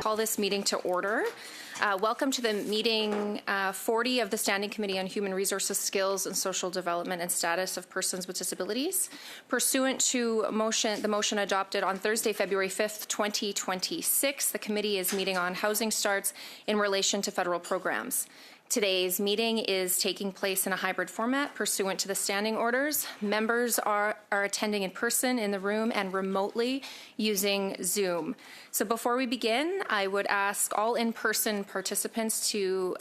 Call this meeting to order. Welcome to the meeting 40 of the Standing Committee on Human Resources, Skills and Social Development and Status of Persons with Disabilities. Pursuant to the motion adopted on Thursday, February 5th, 2026, the committee is meeting on housing starts in relation to federal programs. Today's meeting is taking place in a hybrid format pursuant to the standing orders. Members are attending in person in the room and remotely using Zoom. So before we begin, I would ask all in-person participants to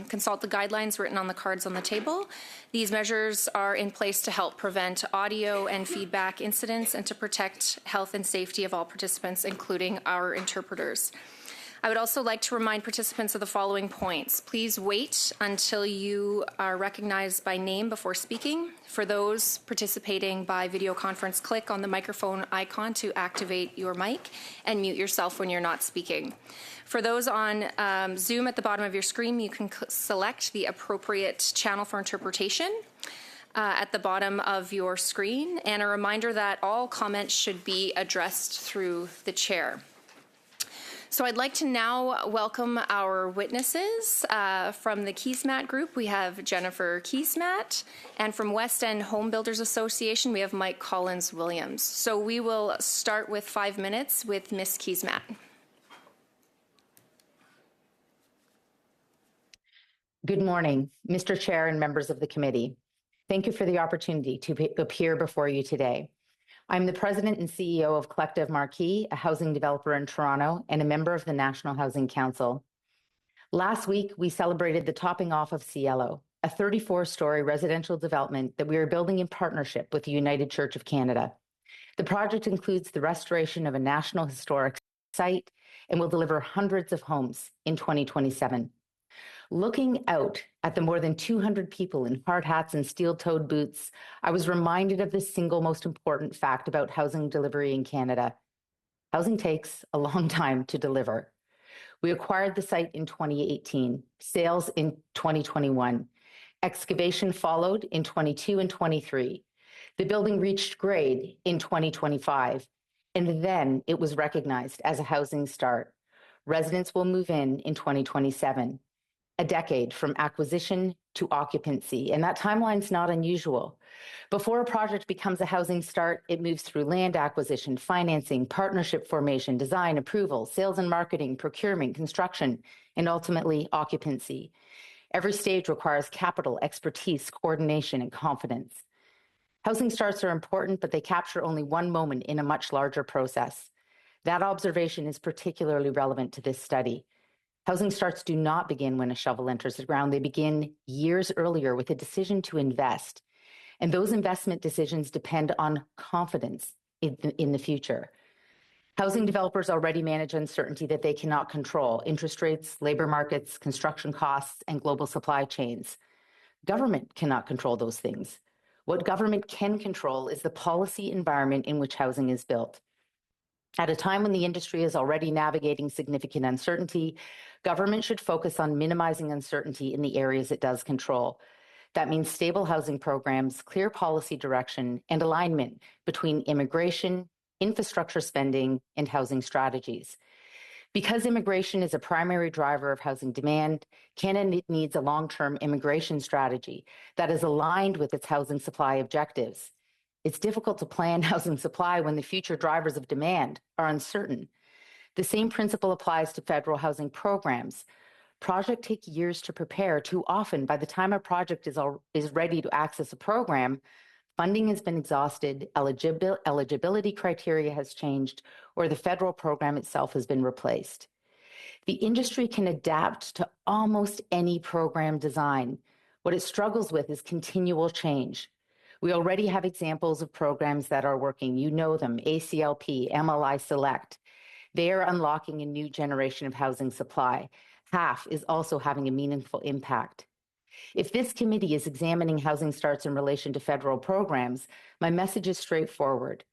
consult the guidelines written on the cards on the table. These measures are in place to help prevent audio and feedback incidents and to protect health and safety of all participants, including our interpreters. I would also like to remind participants of the following points. Please wait until you are recognized by name before speaking. For those participating by video conference, click on the microphone icon to activate your mic and mute yourself when you're not speaking. For those on Zoom, at the bottom of your screen, you can select the appropriate channel for interpretation at the bottom of your screen. And a reminder that all comments should be addressed through the chair. So I'd like to now welcome our witnesses. From the Keesmaat Group, we have Jennifer Keesmaat, and from West End Home Builders Association, we have Mike Collins-Williams. So we will start with 5 minutes with Ms. Keesmaat. Good morning, Mr. Chair and members of the committee. Thank you for the opportunity to appear before you today. I'm the president and CEO of Collective Marquee, a housing developer in Toronto and a member of the National Housing Council. Last week, we celebrated the topping off of Cielo, a 34-story residential development that we are building in partnership with the United Church of Canada. The project includes the restoration of a National Historic Site and will deliver hundreds of homes in 2027. Looking out at the more than 200 people in hard hats and steel-toed boots, I was reminded of the single most important fact about housing delivery in Canada. Housing takes a long time to deliver. We acquired the site in 2018, sales in 2021. Excavation followed in 22 and 23. The building reached grade in 2025, and then it was recognized as a housing start. Residents will move in 2027. A decade from acquisition to occupancy, and that timeline's not unusual. Before a project becomes a housing start, it moves through land acquisition, financing, partnership formation, design, approval, sales and marketing, procurement, construction, and ultimately occupancy. Every stage requires capital, expertise, coordination, and confidence. Housing starts are important, but they capture only one moment in a much larger process. That observation is particularly relevant to this study. Housing starts do not begin when a shovel enters the ground. They begin years earlier with a decision to invest. And those investment decisions depend on confidence in the future. Housing developers already manage uncertainty that they cannot control: interest rates, labor markets, construction costs, and global supply chains. Government cannot control those things. What government can control is the policy environment in which housing is built. At a time when the industry is already navigating significant uncertainty, government should focus on minimizing uncertainty in the areas it does control. That means stable housing programs, clear policy direction, and alignment between immigration, infrastructure spending, and housing strategies. Because immigration is a primary driver of housing demand, Canada needs a long-term immigration strategy that is aligned with its housing supply objectives. It's difficult to plan housing supply when the future drivers of demand are uncertain. The same principle applies to federal housing programs. Projects take years to prepare. Too often, by the time a project is ready to access a program, funding has been exhausted, eligibility criteria has changed, or the federal program itself has been replaced. The industry can adapt to almost any program design. What it struggles with is continual change. We already have examples of programs that are working. You know them: ACLP, MLI Select. They are unlocking a new generation of housing supply. HAF is also having a meaningful impact. If this committee is examining housing starts in relation to federal programs, my message is straightforward.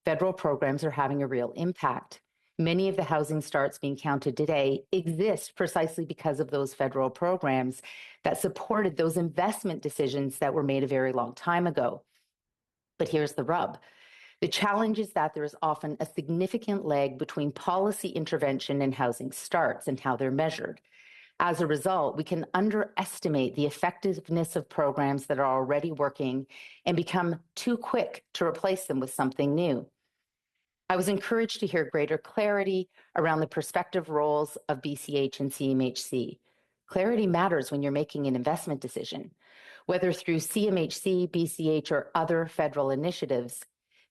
Federal programs are having a real impact. Many of the housing starts being counted today exist precisely because of those federal programs that supported those investment decisions that were made a very long time ago. But here's the rub. The challenge is that there is often a significant lag between policy intervention and housing starts and how they're measured. As a result, we can underestimate the effectiveness of programs that are already working and become too quick to replace them with something new. I was encouraged to hear greater clarity around the prospective roles of BCH and CMHC. Clarity matters when you're making an investment decision. Whether through CMHC, BCH, or other federal initiatives,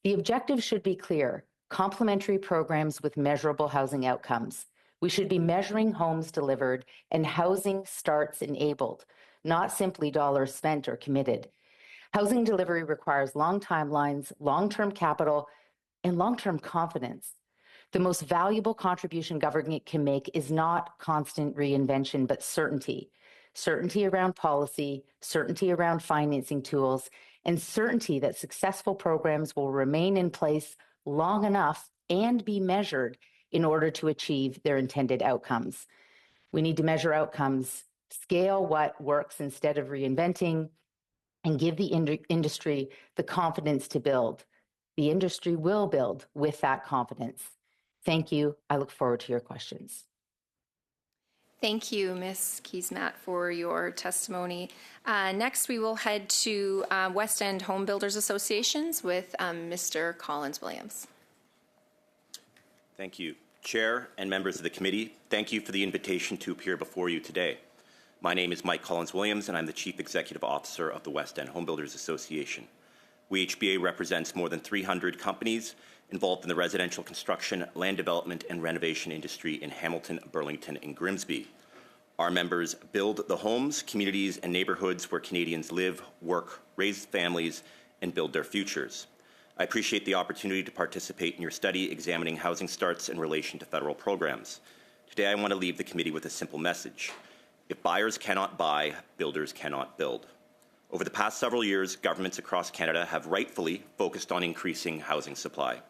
the objective should be clear: complementary programs with measurable housing outcomes. We should be measuring homes delivered and housing starts enabled, not simply dollars spent or committed. Housing delivery requires long timelines, long-term capital, and long-term confidence. The most valuable contribution government can make is not constant reinvention, but certainty. Certainty around policy, certainty around financing tools, and certainty that successful programs will remain in place long enough and be measured in order to achieve their intended outcomes. We need to measure outcomes, scale what works instead of reinventing, and give the industry the confidence to build. The industry will build with that confidence. Thank you. I look forward to your questions. Thank you, Ms. Keesmaat, for your testimony. Next, we will head to West End Home Builders Associations with Mr. Collins-Williams. Thank you. Chair and members of the committee, thank you for the invitation to appear before you today. My name is Mike Collins-Williams, and I'm the Chief Executive Officer of the West End Home Builders Association. WHBA represents more than 300 companies involved in the residential construction, land development, and renovation industry in Hamilton, Burlington, and Grimsby. Our members build the homes, communities, and neighborhoods where Canadians live, work, raise families, and build their futures. I appreciate the opportunity to participate in your study examining housing starts in relation to federal programs. Today, I want to leave the committee with a simple message. If buyers cannot buy, builders cannot build. Over the past several years, governments across Canada have rightfully focused on increasing housing supply.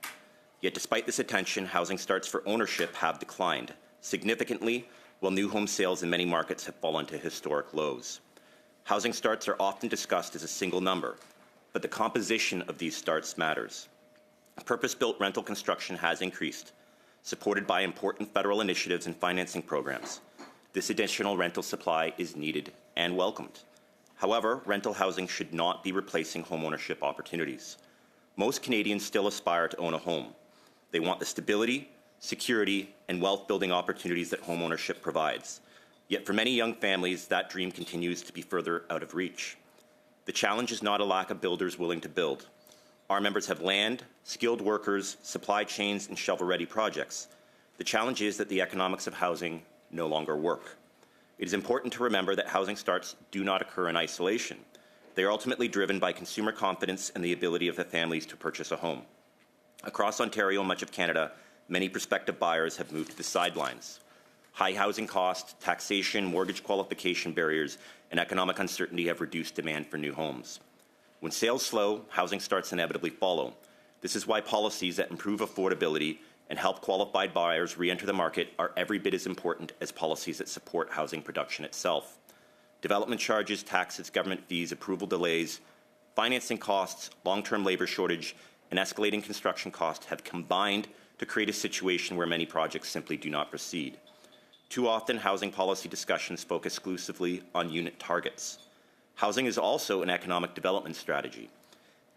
Yet despite this attention, housing starts for ownership have declined significantly, while new home sales in many markets have fallen to historic lows. Housing starts are often discussed as a single number, but the composition of these starts matters. Purpose-built rental construction has increased, supported by important federal initiatives and financing programs. This additional rental supply is needed and welcomed. However, rental housing should not be replacing homeownership opportunities. Most Canadians still aspire to own a home. They want the stability, security, and wealth-building opportunities that homeownership provides. Yet for many young families, that dream continues to be further out of reach. The challenge is not a lack of builders willing to build. Our members have land, skilled workers, supply chains, and shovel-ready projects. The challenge is that the economics of housing no longer work. It is important to remember that housing starts do not occur in isolation. They are ultimately driven by consumer confidence and the ability of the families to purchase a home. Across Ontario and much of Canada, many prospective buyers have moved to the sidelines. High housing costs, taxation, mortgage qualification barriers, and economic uncertainty have reduced demand for new homes. When sales slow, housing starts inevitably follow. This is why policies that improve affordability and help qualified buyers re-enter the market are every bit as important as policies that support housing production itself. Development charges, taxes, government fees, approval delays, financing costs, long-term labor shortage, and escalating construction costs have combined to create a situation where many projects simply do not proceed. Too often, housing policy discussions focus exclusively on unit targets. Housing is also an economic development strategy.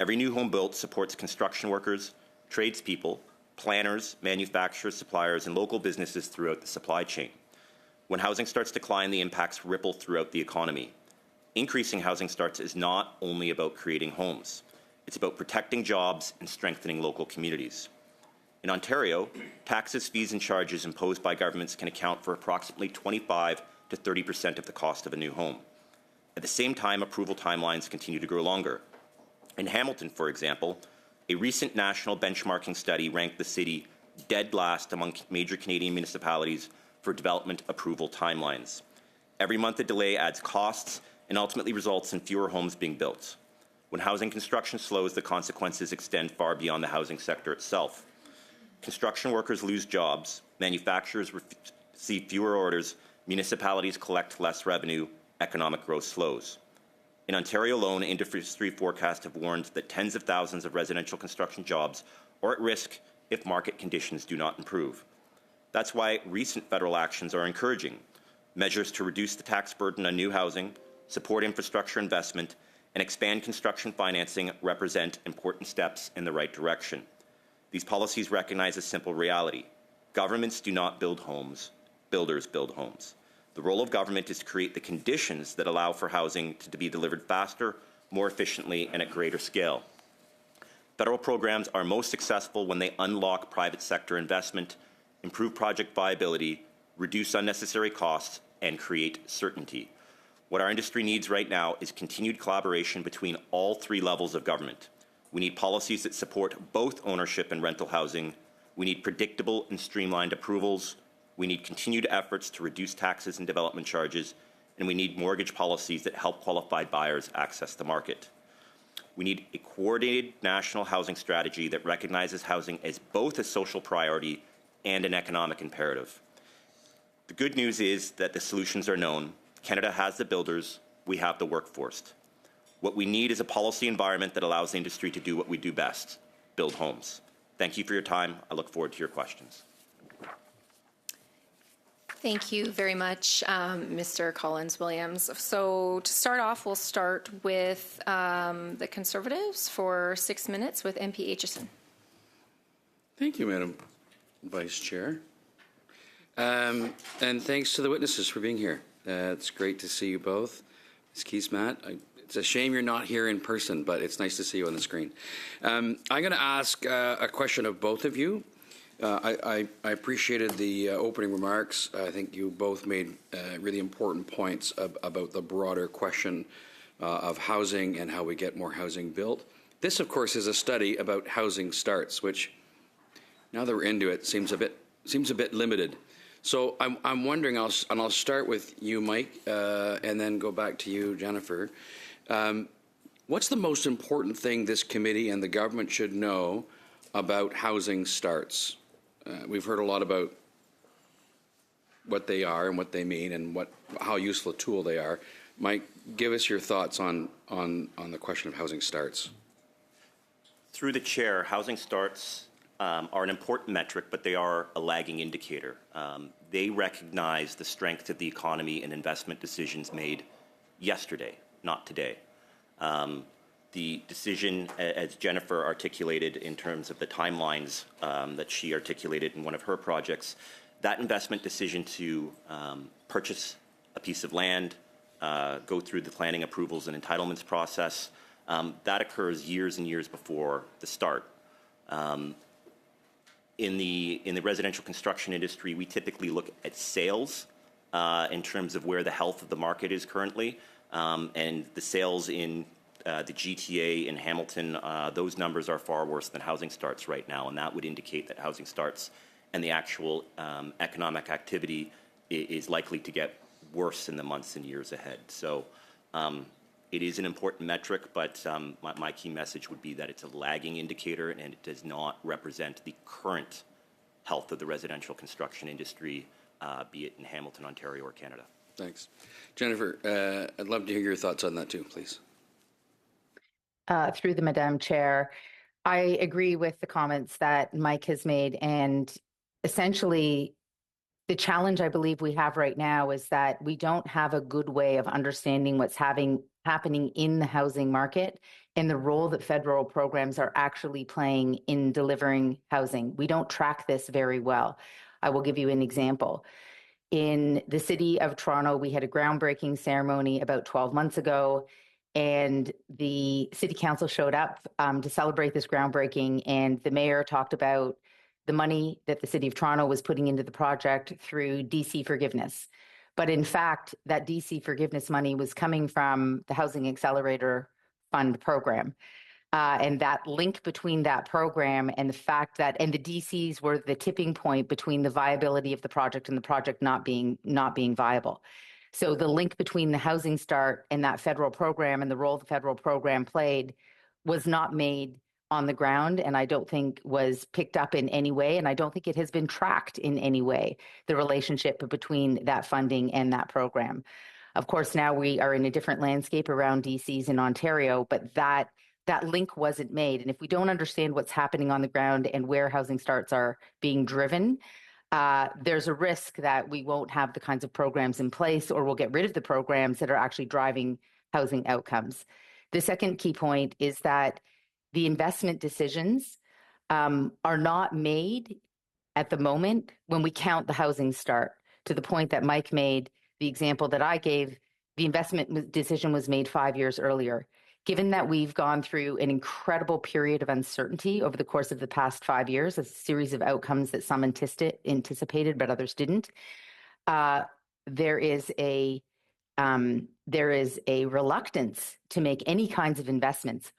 Every new home built supports construction workers, tradespeople, planners, manufacturers, suppliers, and local businesses throughout the supply chain. When housing starts to decline, the impacts ripple throughout the economy. Increasing housing starts is not only about creating homes. It's about protecting jobs and strengthening local communities. In Ontario, taxes, fees, and charges imposed by governments can account for approximately 25 to 30% of the cost of a new home. At the same time, approval timelines continue to grow longer. In Hamilton, for example, a recent national benchmarking study ranked the city dead last among major Canadian municipalities for development approval timelines. Every month a delay adds costs and ultimately results in fewer homes being built. When housing construction slows, the consequences extend far beyond the housing sector itself. Construction workers lose jobs, manufacturers receive fewer orders, municipalities collect less revenue, economic growth slows. In Ontario alone, industry forecasts have warned that tens of thousands of residential construction jobs are at risk if market conditions do not improve. That's why recent federal actions are encouraging. Measures to reduce the tax burden on new housing, support infrastructure investment, and expand construction financing represent important steps in the right direction. These policies recognize a simple reality. Governments do not build homes, builders build homes. The role of government is to create the conditions that allow for housing to be delivered faster, more efficiently, and at greater scale. Federal programs are most successful when they unlock private sector investment, improve project viability, reduce unnecessary costs, and create certainty. What our industry needs right now is continued collaboration between all three levels of government. We need policies that support both ownership and rental housing. We need predictable and streamlined approvals. We need continued efforts to reduce taxes and development charges. And we need mortgage policies that help qualified buyers access the market. We need a coordinated national housing strategy that recognizes housing as both a social priority and an economic imperative. The good news is that the solutions are known. Canada has the builders, we have the workforce. What we need is a policy environment that allows the industry to do what we do best, build homes. Thank you for your time. I look forward to your questions. Thank you very much, Mr. Collins-Williams. So to start off, we'll start with the Conservatives for 6 minutes with MP Aitchison. Thank you, Madam Vice Chair. And thanks to the witnesses for being here. It's great to see you both. Ms. Keesmaat, it's a shame you're not here in person, but it's nice to see you on the screen. I'm going to ask a question of both of you. I appreciated the opening remarks. I think you both made really important points about the broader question of housing and how we get more housing built. This, of course, is a study about housing starts, which, now that we're into it, seems a bit limited. So I'm wondering, and I'll start with you, Mike, and then go back to you, Jennifer. What's the most important thing this committee and the government should know about housing starts? We've heard a lot about what they are and what they mean and how useful a tool they are. Mike, give us your thoughts on the question of housing starts. Through the chair, housing starts are an important metric, but they are a lagging indicator. They recognize the strength of the economy and investment decisions made yesterday, not today. The decision, as Jennifer articulated in terms of the timelines that she articulated in one of her projects, that investment decision to purchase a piece of land, go through the planning approvals and entitlements process, that occurs years and years before the start. In the residential construction industry, we typically look at sales in terms of where the health of the market is currently, and the sales in the GTA in Hamilton, those numbers are far worse than housing starts right now, and that would indicate that housing starts and the actual economic activity is likely to get worse in the months and years ahead. So it is an important metric, but my key message would be that it's a lagging indicator and it does not represent the current health of the residential construction industry, be it in Hamilton, Ontario, or Canada. Thanks. Jennifer, I'd love to hear your thoughts on that too, please. Through the Madam Chair, I agree with the comments that Mike has made, and essentially the challenge I believe we have right now is that we don't have a good way of understanding what's happening in the housing market and the role that federal programs are actually playing in delivering housing. We don't track this very well. I will give you an example. In the city of Toronto, we had a groundbreaking ceremony about 12 months ago, and the city council showed up to celebrate this groundbreaking, and the mayor talked about the money that the city of Toronto was putting into the project through DC forgiveness. But in fact, that DC forgiveness money was coming from the Housing Accelerator Fund program. And that link between that program and the fact that, and the DCs were the tipping point between the viability of the project and the project not being viable. So the link between the housing start and that federal program and the role the federal program played was not made on the ground, and I don't think was picked up in any way, and I don't think it has been tracked in any way, the relationship between that funding and that program. Of course, now we are in a different landscape around DCs in Ontario, but that link wasn't made. And if we don't understand what's happening on the ground and where housing starts are being driven, there's a risk that we won't have the kinds of programs in place, or we'll get rid of the programs that are actually driving housing outcomes. The second key point is that the investment decisions are not made at the moment when we count the housing start. To the point that Mike made, the example that I gave, the investment decision was made 5 years earlier. Given that we've gone through an incredible period of uncertainty over the course of the past 5 years, a series of outcomes that some anticipated but others didn't, there is a reluctance to make any kinds of investments.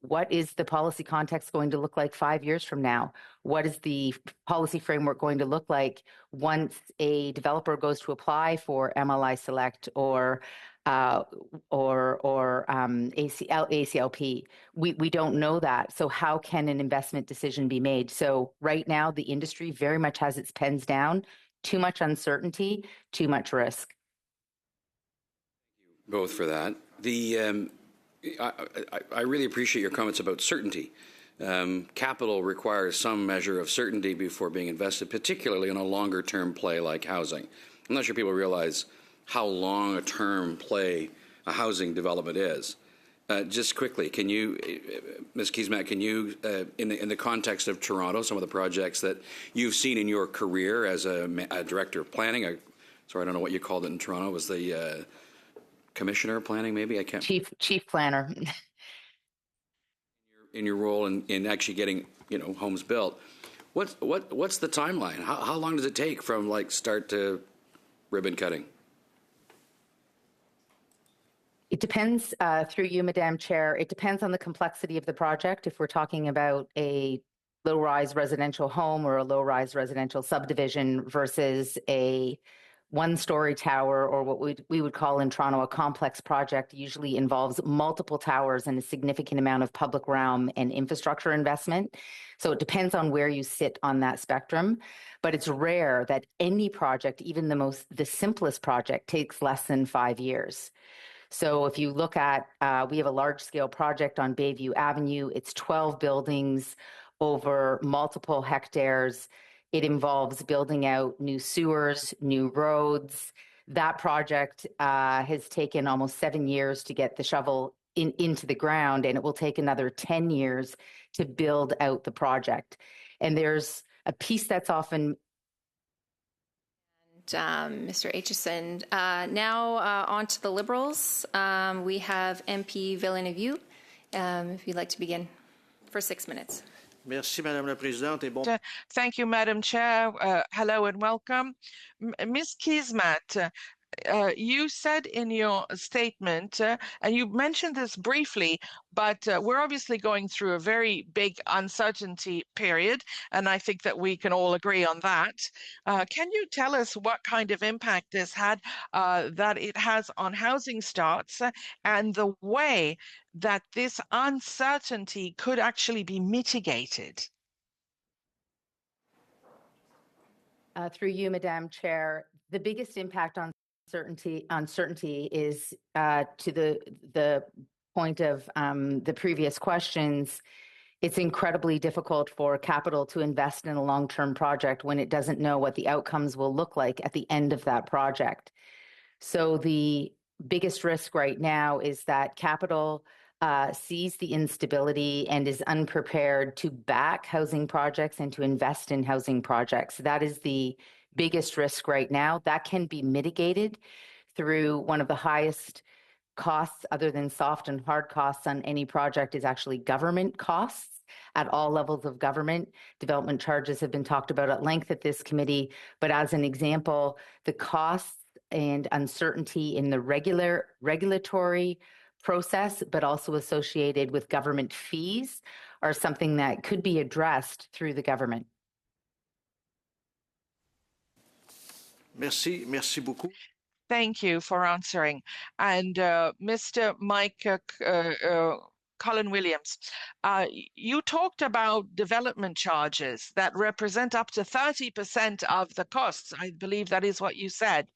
What is the policy context going to look like 5 years from now? What is the policy framework going to look like once a developer goes to apply for MLI Select or ACLP? We don't know that. So how can an investment decision be made? So right now, the industry very much has its pens down. Too much uncertainty, too much risk. Both for that. I really appreciate your comments about certainty. Capital requires some measure of certainty before being invested, particularly in a longer-term play like housing. I'm not sure people realize how long a term play a housing development is. Just quickly, can you, Ms. Keesmaat, can you, in the context of Toronto, some of the projects that you've seen in your career as a director of planning, sorry, I don't know what you called it in Toronto, was the commissioner of planning, maybe? I can't. Chief planner. In your role in actually getting, homes built, what's the timeline? How long does it take from like start to ribbon cutting? It depends, through you, Madam Chair, it depends on the complexity of the project. If we're talking about a low-rise residential home or a low-rise residential subdivision versus a one-story tower, or what we would call in Toronto a complex project, usually involves multiple towers and a significant amount of public realm and infrastructure investment. So it depends on where you sit on that spectrum. But it's rare that any project, even the simplest project, takes less than 5 years. So if you look at, we have a large-scale project on Bayview Avenue. It's 12 buildings over multiple hectares. It involves building out new sewers, new roads. That project has taken almost 7 years to get the shovel into the ground, and it will take another 10 years to build out the project. And there's a piece that's often... Mr. Aitchison. Now on to the Liberals. We have MP Villeneuve. If you'd like to begin for 6 minutes. Merci, Madame la Présidente. Et bon... Thank you, Madam Chair. Hello and welcome. Ms. Keesmaat, you said in your statement, and you mentioned this briefly, but we're obviously going through a very big uncertainty period, and I think that we can all agree on that. Can you tell us what kind of impact this had, that it has on housing starts, and the way that this uncertainty could actually be mitigated? Through you, Madam Chair, the biggest impact on uncertainty is to the point of the previous questions. It's incredibly difficult for capital to invest in a long-term project when it doesn't know what the outcomes will look like at the end of that project. So the biggest risk right now is that capital sees the instability and is unprepared to back housing projects and to invest in housing projects. That is the biggest risk right now. That can be mitigated through one of the highest costs, other than soft and hard costs on any project, is actually government costs at all levels of government. Development charges have been talked about at length at this committee, but as an example, the costs and uncertainty in the regulatory process, but also associated with government fees, are something that could be addressed through the government. Merci beaucoup. Thank you for answering. And Mr. Mike Colin Williams, you talked about development charges that represent up to 30% of the costs. I believe that is what you said.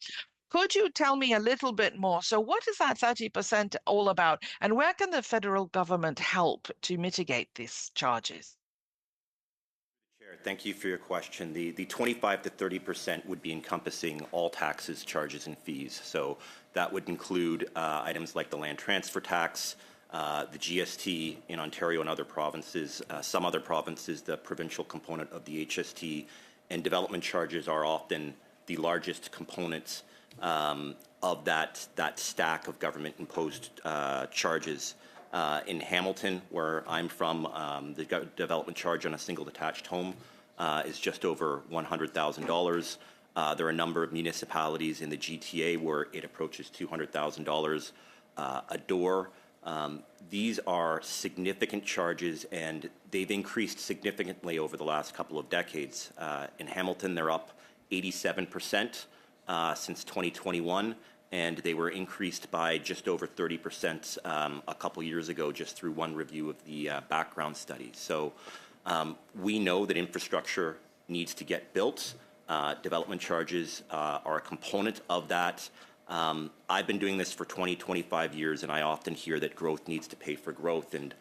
Could you tell me a little bit more? So what is that 30% all about? And where can the federal government help to mitigate these charges? Chair, thank you for your question. The 25 to 30% would be encompassing all taxes, charges, and fees. So that would include items like the land transfer tax, the GST in Ontario and other provinces. Some other provinces, the provincial component of the HST, and development charges are often the largest components of that stack of government-imposed charges. In Hamilton, where I'm from, the development charge on a single detached home is just over $100,000. There are a number of municipalities in the GTA where it approaches $200,000 a door. These are significant charges, and they've increased significantly over the last couple of decades. In Hamilton, they're up 87% since 2021. And they were increased by just over 30% a couple years ago, just through one review of the background study. So we know that infrastructure needs to get built. Development charges are a component of that. I've been doing this for 25 years, and I often hear that growth needs to pay for growth. And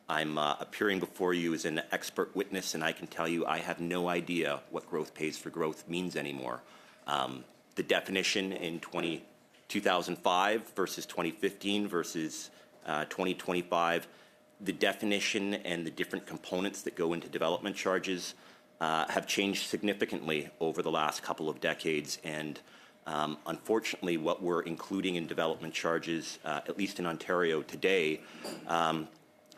I'm appearing before you as an expert witness, and I can tell you I have no idea what growth pays for growth means anymore. The definition in 2005 versus 2015 versus 2025, the definition and the different components that go into development charges have changed significantly over the last couple of decades. And unfortunately, what we're including in development charges, at least in Ontario today,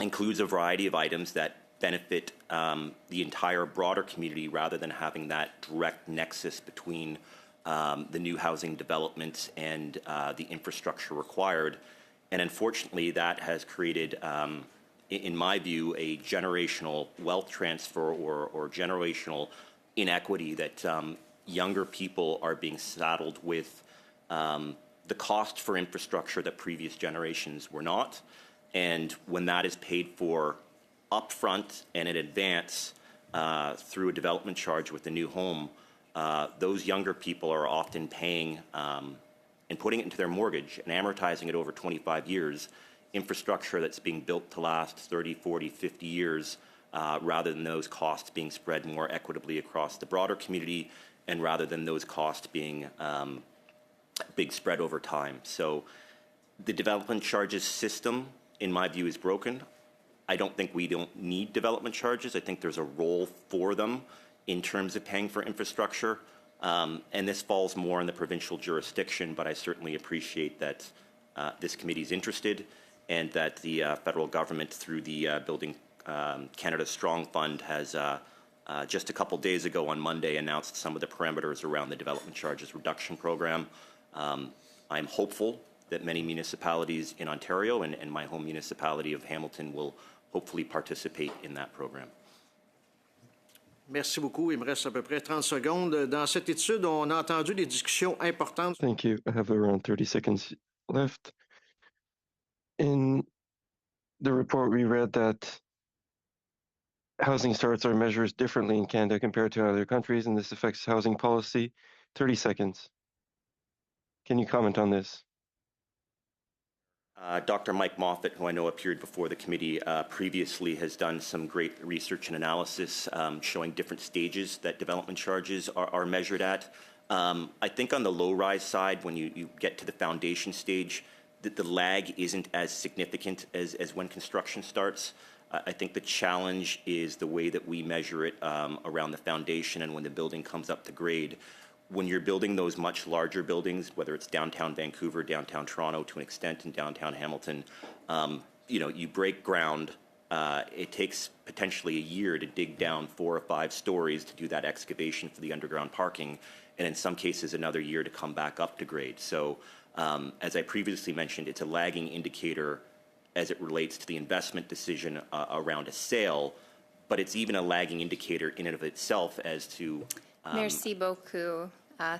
includes a variety of items that benefit the entire broader community rather than having that direct nexus between the new housing development and the infrastructure required. And unfortunately, that has created, in my view, a generational wealth transfer or generational inequity that younger people are being saddled with the cost for infrastructure that previous generations were not. And when that is paid for upfront and in advance through a development charge with a new home, those younger people are often paying and putting it into their mortgage and amortizing it over 25 years, infrastructure that's being built to last 30, 40, 50 years, rather than those costs being spread more equitably across the broader community and rather than those costs being big spread over time. So the development charges system, in my view, is broken. I don't think we don't need development charges. I think there's a role for them in terms of paying for infrastructure. And this falls more in the provincial jurisdiction, but I certainly appreciate that this committee is interested and that the federal government, through the Building Canada Strong Fund, has just a couple days ago on Monday announced some of the parameters around the development charges reduction program. I'm hopeful that many municipalities in Ontario and my home municipality of Hamilton will hopefully participate in that program. Merci beaucoup. Il me reste à peu près 30 secondes. Dans cette étude, on a entendu des discussions importantes. Thank you. I have around 30 seconds left. In the report, we read that housing starts are measured differently in Canada compared to other countries, and this affects housing policy. 30 seconds. Can you comment on this? Dr. Mike Moffat, who I know appeared before the committee previously, has done some great research and analysis showing different stages that development charges are measured at. I think on the low-rise side, when you get to the foundation stage, that the lag isn't as significant as when construction starts. I think the challenge is the way that we measure it around the foundation and when the building comes up to grade. When you're building those much larger buildings, whether it's downtown Vancouver, downtown Toronto, to an extent in downtown Hamilton, you break ground. It takes potentially a year to dig down 4 or 5 stories to do that excavation for the underground parking, and in some cases another year to come back up to grade. So as I previously mentioned, it's a lagging indicator as it relates to the investment decision around a sale, but it's even a lagging indicator in and of itself as to Merci beaucoup.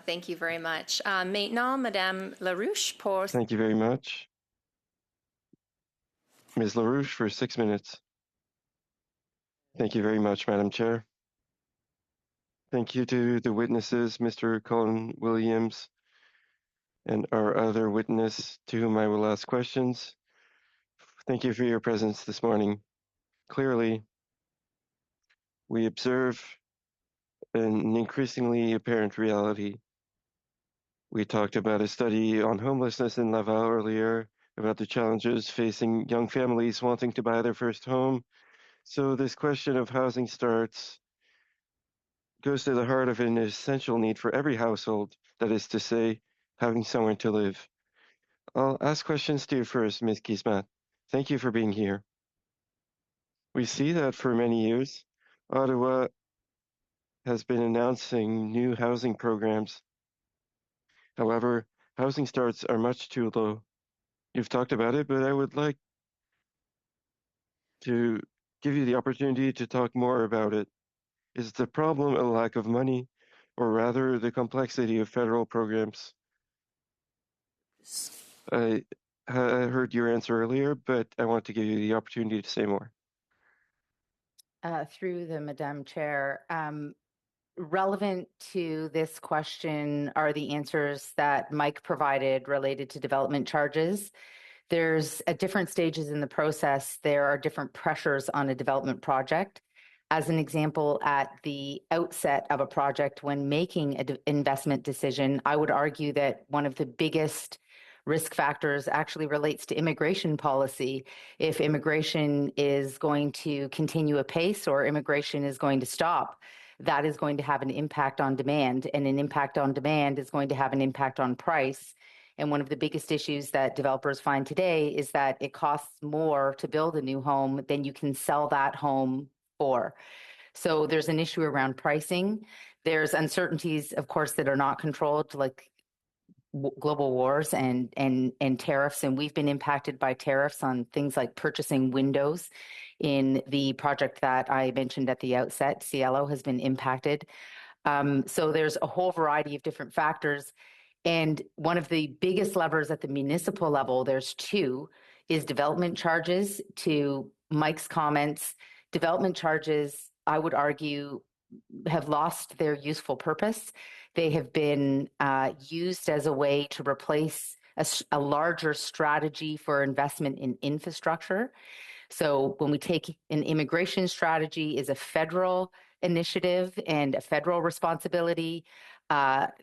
Thank you very much. Maintenant, Madame Larouche pour... Thank you very much. Ms. LaRouche for 6 minutes. Thank you very much, Madam Chair. Thank you to the witnesses, Mr. Colin Williams and our other witness to whom I will ask questions. Thank you for your presence this morning. Clearly, we observe an increasingly apparent reality. We talked about a study on homelessness in Laval earlier, about the challenges facing young families wanting to buy their first home. So this question of housing starts goes to the heart of an essential need for every household, that is to say, having somewhere to live. I'll ask questions to you first, Ms. Kismat. Thank you for being here. We see that for many years, Ottawa has been announcing new housing programs. However, housing starts are much too low. You've talked about it, but I would like to give you the opportunity to talk more about it. Is the problem a lack of money, or rather the complexity of federal programs? I heard your answer earlier, but I want to give you the opportunity to say more. Through the Madam Chair, relevant to this question are the answers that Mike provided related to development charges. There's at different stages in the process, there are different pressures on a development project. As an example, at the outset of a project, when making an investment decision, I would argue that one of the biggest risk factors actually relates to immigration policy. If immigration is going to continue apace or immigration is going to stop, that is going to have an impact on demand, and an impact on demand is going to have an impact on price. And one of the biggest issues that developers find today is that it costs more to build a new home than you can sell that home for. So there's an issue around pricing. There's uncertainties, of course, that are not controlled, like global wars and tariffs. And we've been impacted by tariffs on things like purchasing windows. In the project that I mentioned at the outset, Cielo has been impacted. So there's a whole variety of different factors. And one of the biggest levers at the municipal level, there's two, is development charges. To Mike's comments, development charges, I would argue, have lost their useful purpose. They have been used as a way to replace a larger strategy for investment in infrastructure. So when we take an immigration strategy is a federal initiative and a federal responsibility,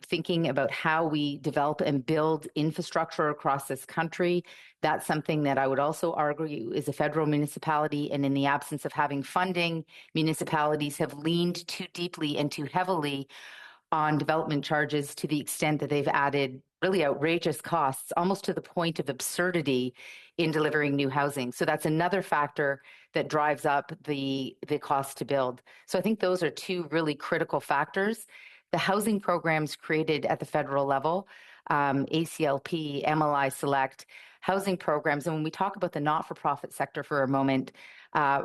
thinking about how we develop and build infrastructure across this country. That's something that I would also argue is a federal municipality. And in the absence of having funding, municipalities have leaned too deeply and too heavily on development charges to the extent that they've added really outrageous costs, almost to the point of absurdity in delivering new housing. So that's another factor that drives up the cost to build. So I think those are two really critical factors. The housing programs created at the federal level, ACLP, MLI Select, housing programs, and when we talk about the not-for-profit sector for a moment,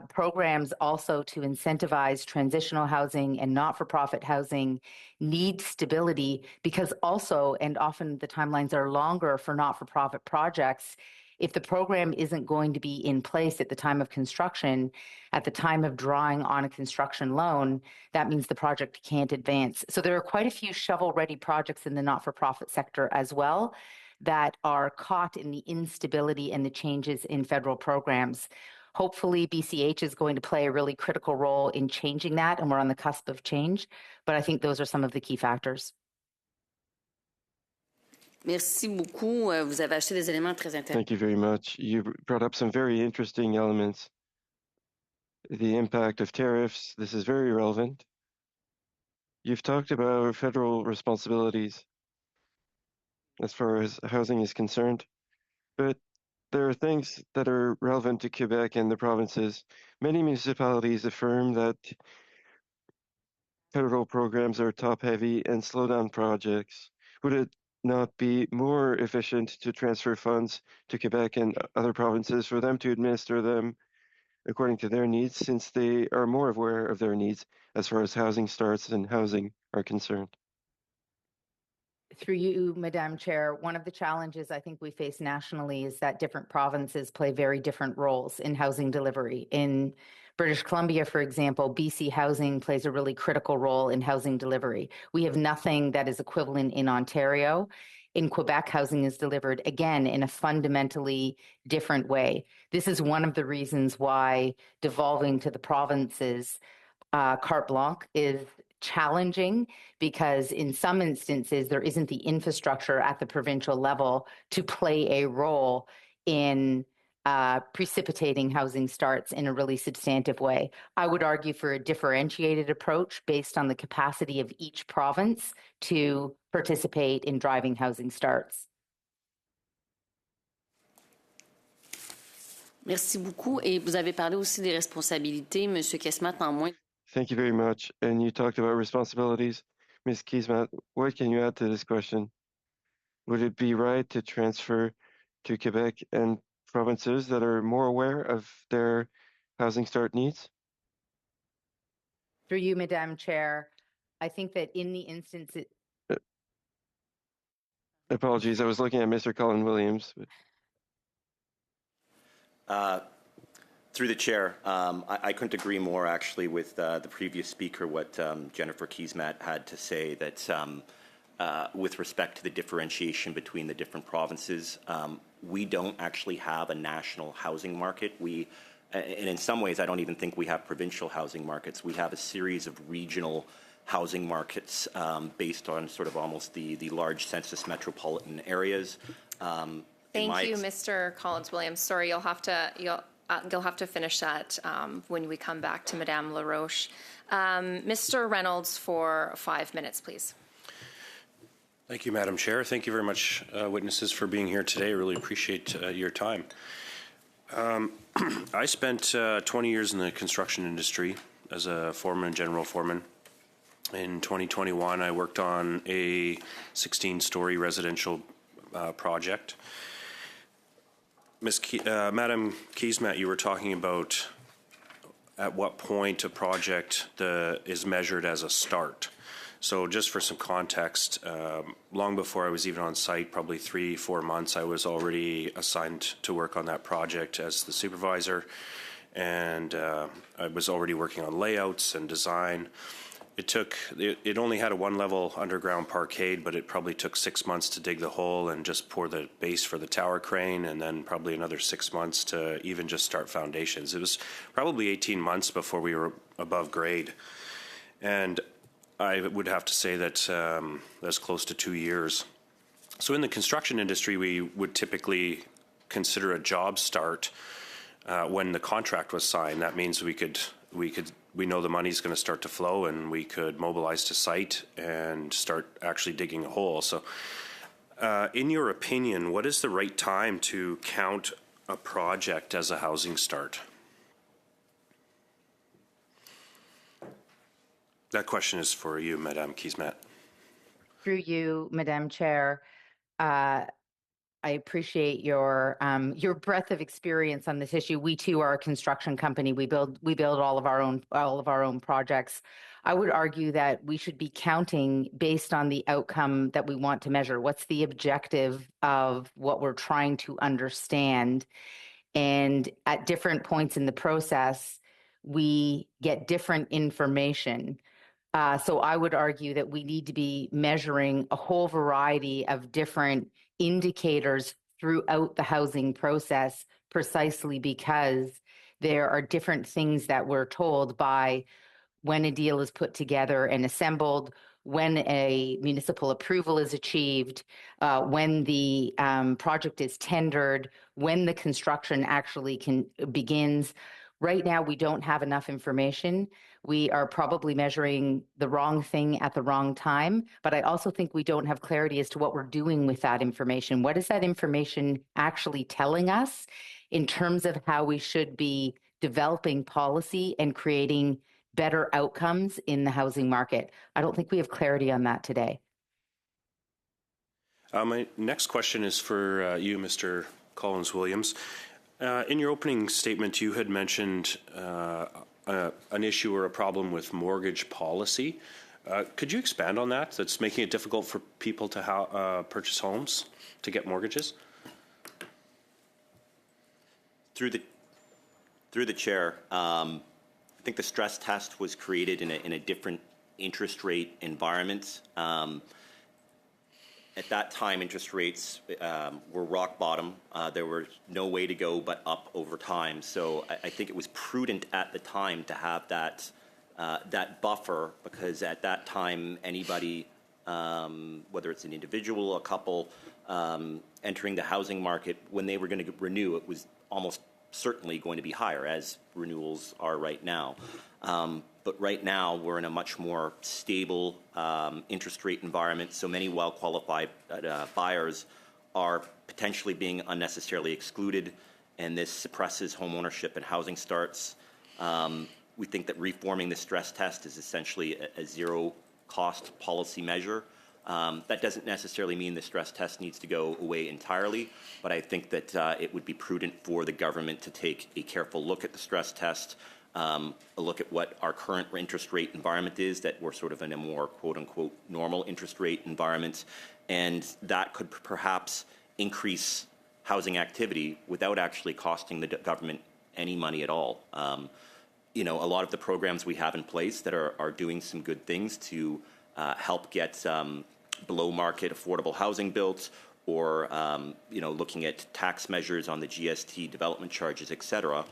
programs also to incentivize transitional housing and not-for-profit housing need stability, because also, and often the timelines are longer for not-for-profit projects, if the program isn't going to be in place at the time of construction, at the time of drawing on a construction loan, that means the project can't advance. So there are quite a few shovel-ready projects in the not-for-profit sector as well that are caught in the instability and the changes in federal programs. Hopefully, BCH is going to play a really critical role in changing that, and we're on the cusp of change. But I think those are some of the key factors. Merci beaucoup. Vous avez acheté des éléments très intéressants. Thank you very much. You brought up some very interesting elements. The impact of tariffs, this is very relevant. You've talked about federal responsibilities as far as housing is concerned, but there are things that are relevant to Quebec and the provinces. Many municipalities affirm that federal programs are top-heavy and slow down projects. Would it not be more efficient to transfer funds to Quebec and other provinces for them to administer them according to their needs, since they are more aware of their needs as far as housing starts and housing are concerned? Through you, Madam Chair, one of the challenges I think we face nationally is that different provinces play very different roles in housing delivery. In British Columbia, for example, BC Housing plays a really critical role in housing delivery. We have nothing that is equivalent in Ontario. In Quebec, housing is delivered, again, in a fundamentally different way. This is one of the reasons why devolving to the provinces carte blanche is challenging, because in some instances there isn't the infrastructure at the provincial level to play a role in precipitating housing starts in a really substantive way. I would argue for a differentiated approach based on the capacity of each province to participate in driving housing starts. Merci beaucoup. Et vous avez parlé aussi des responsabilités, M. Kesmat, en moins. Thank you very much. And you talked about responsibilities. Ms. Kiesmat, what can you add to this question? Would it be right to transfer to Quebec and provinces that are more aware of their housing start needs? Through you, Madam Chair, I think that in the instance... Apologies, I was looking at Mr. Colin Williams. Through the chair, I couldn't agree more actually with the previous speaker, what Jennifer Kiesmat had to say, that with respect to the differentiation between the different provinces, we don't actually have a national housing market. And in some ways, I don't even think we have provincial housing markets. We have a series of regional housing markets based on sort of almost the large census metropolitan areas. Thank you, Mr. Collins-Williams. Sorry, you'll have to finish that when we come back to Madame LaRoche. Mr. Reynolds for 5 minutes, please. Thank you, Madam Chair. Thank you very much, witnesses, for being here today. I really appreciate your time. I spent 20 years in the construction industry as a foreman and general foreman. In 2021, I worked on a 16-story residential project. Madam Kiesmat, you were talking about at what point a project is measured as a start. So just for some context, long before I was even on site, probably 3-4 months, I was already assigned to work on that project as the supervisor, and I was already working on layouts and design. It only had a one-level underground parkade, but it probably took 6 months to dig the hole and just pour the base for the tower crane, and then probably another 6 months to even just start foundations. It was probably 18 months before we were above grade. And I would have to say that that's close to 2 years. So in the construction industry, we would typically consider a job start when the contract was signed. That means we know the money's going to start to flow, and we could mobilize to site and start actually digging a hole. So in your opinion, what is the right time to count a project as a housing start? That question is for you, Madame Kiesmat. Through you, Madam Chair, I appreciate your breadth of experience on this issue. We too are a construction company. We build all of our own projects. I would argue that we should be counting based on the outcome that we want to measure. What's the objective of what we're trying to understand? And at different points in the process, we get different information. So I would argue that we need to be measuring a whole variety of different indicators throughout the housing process, precisely because there are different things that we're told by when a deal is put together and assembled, when a municipal approval is achieved, when the project is tendered, when the construction actually begins. Right now, we don't have enough information. We are probably measuring the wrong thing at the wrong time, but I also think we don't have clarity as to what we're doing with that information. What is that information actually telling us in terms of how we should be developing policy and creating better outcomes in the housing market? I don't think we have clarity on that today. My next question is for you, Mr. Collins-Williams. In your opening statement, you had mentioned an issue or a problem with mortgage policy. Could you expand on that? That's making it difficult for people to purchase homes, to get mortgages? Through the chair, I think the stress test was created in a different interest rate environment. At that time, interest rates were rock bottom. There was no way to go but up over time. So I think it was prudent at the time to have that buffer, because at that time, anybody, whether it's an individual, a couple, entering the housing market, when they were going to renew, it was almost certainly going to be higher, as renewals are right now. But right now, we're in a much more stable interest rate environment, so many well-qualified buyers are potentially being unnecessarily excluded, and this suppresses home ownership and housing starts. We think that reforming the stress test is essentially a zero-cost policy measure. That doesn't necessarily mean the stress test needs to go away entirely, but I think that it would be prudent for the government to take a careful look at the stress test, a look at what our current interest rate environment is, that we're sort of in a more quote-unquote normal interest rate environment, and that could perhaps increase housing activity without actually costing the government any money at all. You know, a lot of the programs we have in place that are doing some good things to help get below-market affordable housing built, or you know, looking at tax measures on the GST, development charges, et cetera,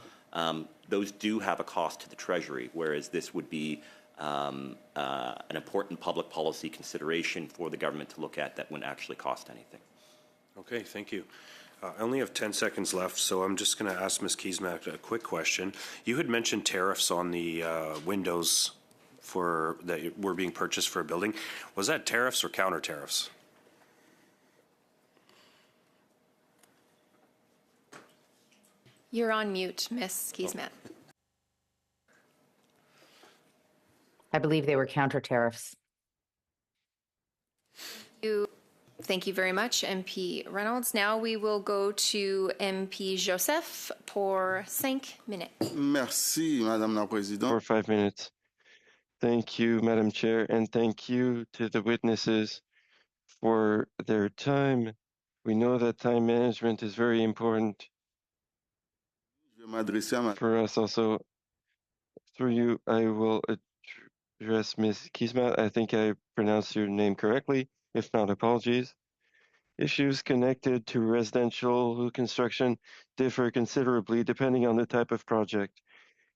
those do have a cost to the Treasury, whereas this would be an important public policy consideration for the government to look at that wouldn't actually cost anything. Okay, thank you. I only have 10 seconds left, so I'm just going to ask Ms. Keesmaat a quick question. You had mentioned tariffs on the windows that were being purchased for a building. Was that tariffs or counter tariffs? You're on mute, Ms. Keesmaat. I believe they were counter tariffs. Thank you very much, MP Reynolds. Now we will go to MP Joseph for 5 minutes. Merci, Madame la Présidente. For 5 minutes. Thank you, Madam Chair, and thank you to the witnesses for their time. We know that time management is very important for us also. Through you, I will address Ms. Keesmaat. I think I pronounced your name correctly. If not, apologies. Issues connected to residential construction differ considerably depending on the type of project.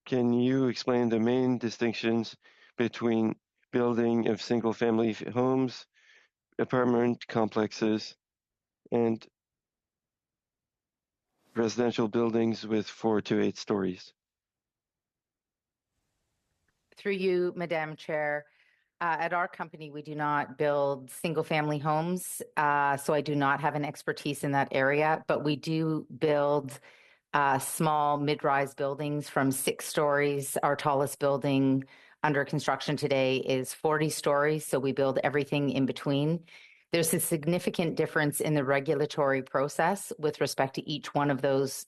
Can you explain the main distinctions between building of single-family homes, apartment complexes, and residential buildings with 4 to 8 stories? Through you, Madam Chair, at our company, we do not build single-family homes, so I do not have an expertise in that area, but we do build small mid-rise buildings from 6 stories. Our tallest building under construction today is 40 stories, so we build everything in between. There's a significant difference in the regulatory process with respect to each one of those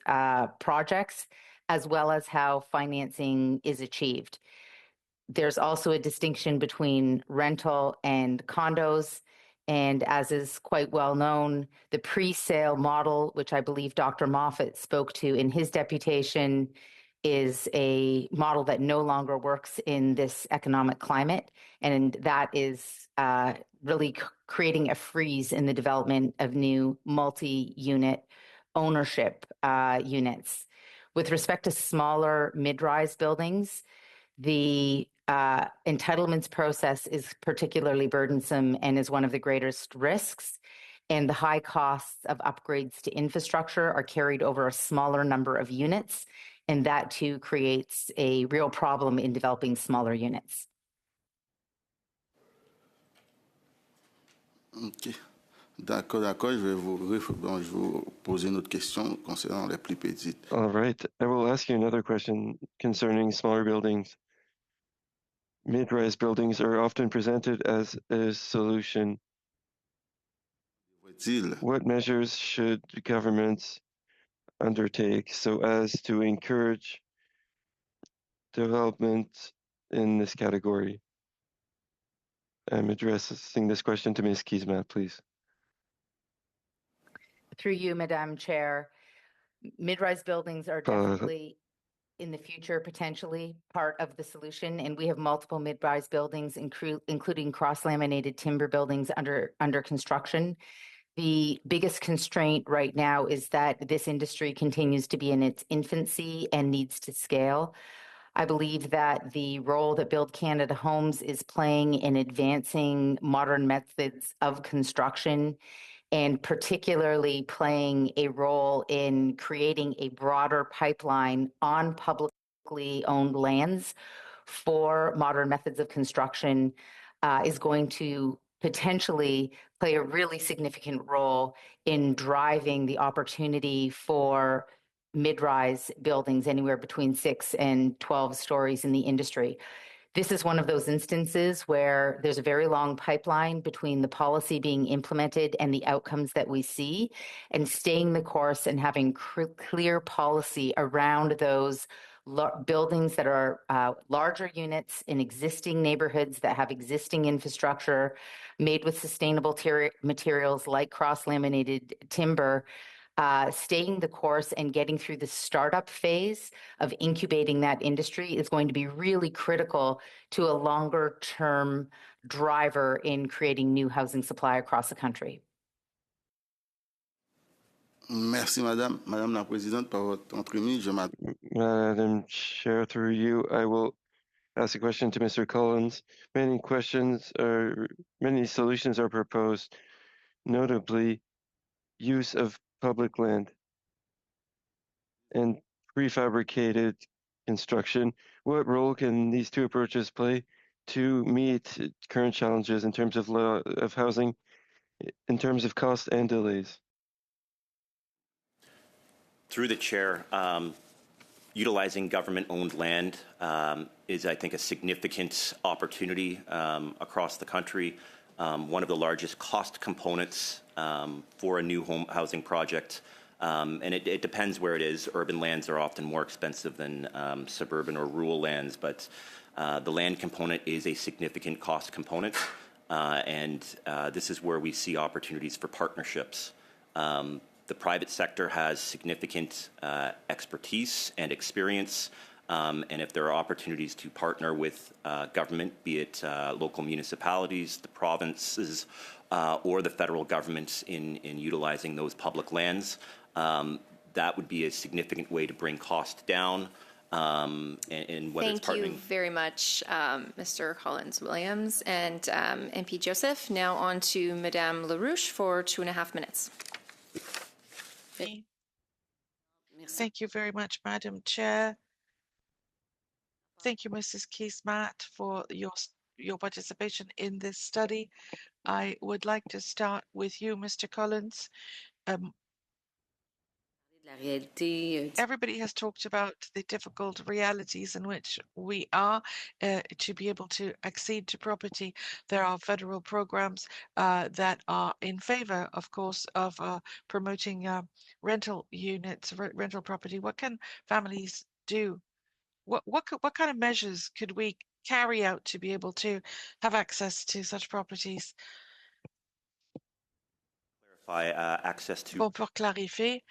projects, as well as how financing is achieved. There's also a distinction between rental and condos, and as is quite well known, the pre-sale model, which I believe Dr. Moffat spoke to in his deputation, is a model that no longer works in this economic climate, and that is really creating a freeze in the development of new multi-unit ownership units. With respect to smaller mid-rise buildings, the entitlements process is particularly burdensome and is one of the greatest risks, and the high costs of upgrades to infrastructure are carried over a smaller number of units, and that too creates a real problem in developing smaller units. OK. D'accord. Je vais vous poser une autre question concernant les plus petites. All right. I will ask you another question concerning smaller buildings. Mid-rise buildings are often presented as a solution. What measures should governments undertake so as to encourage development in this category? I'm addressing this question to Ms. Keesmaat, please. Through you, Madam Chair, mid-rise buildings are definitely... in the future, potentially part of the solution. And we have multiple mid-rise buildings, including cross-laminated timber buildings under construction. The biggest constraint right now is that this industry continues to be in its infancy and needs to scale. I believe that the role that Build Canada Homes is playing in advancing modern methods of construction, and particularly playing a role in creating a broader pipeline on publicly owned lands for modern methods of construction, is going to potentially play a really significant role in driving the opportunity for mid-rise buildings anywhere between 6 and 12 stories in the industry. This is one of those instances where there's a very long pipeline between the policy being implemented and the outcomes that we see, and staying the course and having clear policy around those buildings that are larger units in existing neighborhoods that have existing infrastructure made with sustainable materials like cross-laminated timber. Staying the course and getting through the startup phase of incubating that industry is going to be really critical to a longer term driver in creating new housing supply across the country. Merci, Madame la Présidente, par votre entremise. Madam Chair, through you, I will ask a question to Mr. Collins. Many solutions are proposed, notably use of public land and prefabricated construction. What role can these two approaches play to meet current challenges in terms of housing, in terms of cost and delays? Through the chair, utilizing government-owned land is, I think, a significant opportunity across the country. One of the largest cost components for a new home housing project, and it depends where it is. Urban lands are often more expensive than suburban or rural lands, but the land component is a significant cost component, and this is where we see opportunities for partnerships. The private sector has significant expertise and experience, and if there are opportunities to partner with government, be it local municipalities, the provinces, or the federal government in utilizing those public lands, that would be a significant way to bring costs down. And whether it's partnering. Thank you very much, Mr. Collins-Williams and MP Joseph. Now on to Madame LaRouche for 2.5 minutes. Thank you very much, Madam Chair. Thank you, Mrs. Keesmaat, for your participation in this study. I would like to start with you, Mr. Collins. Everybody has talked about the difficult realities in which we are to be able to accede to property. There are federal programs that are in favor, of course, of promoting rental units, rental property. What can families do? What kind of measures could we carry out to be able to have access to such properties? Clarify access to. Bon, pour clarifier,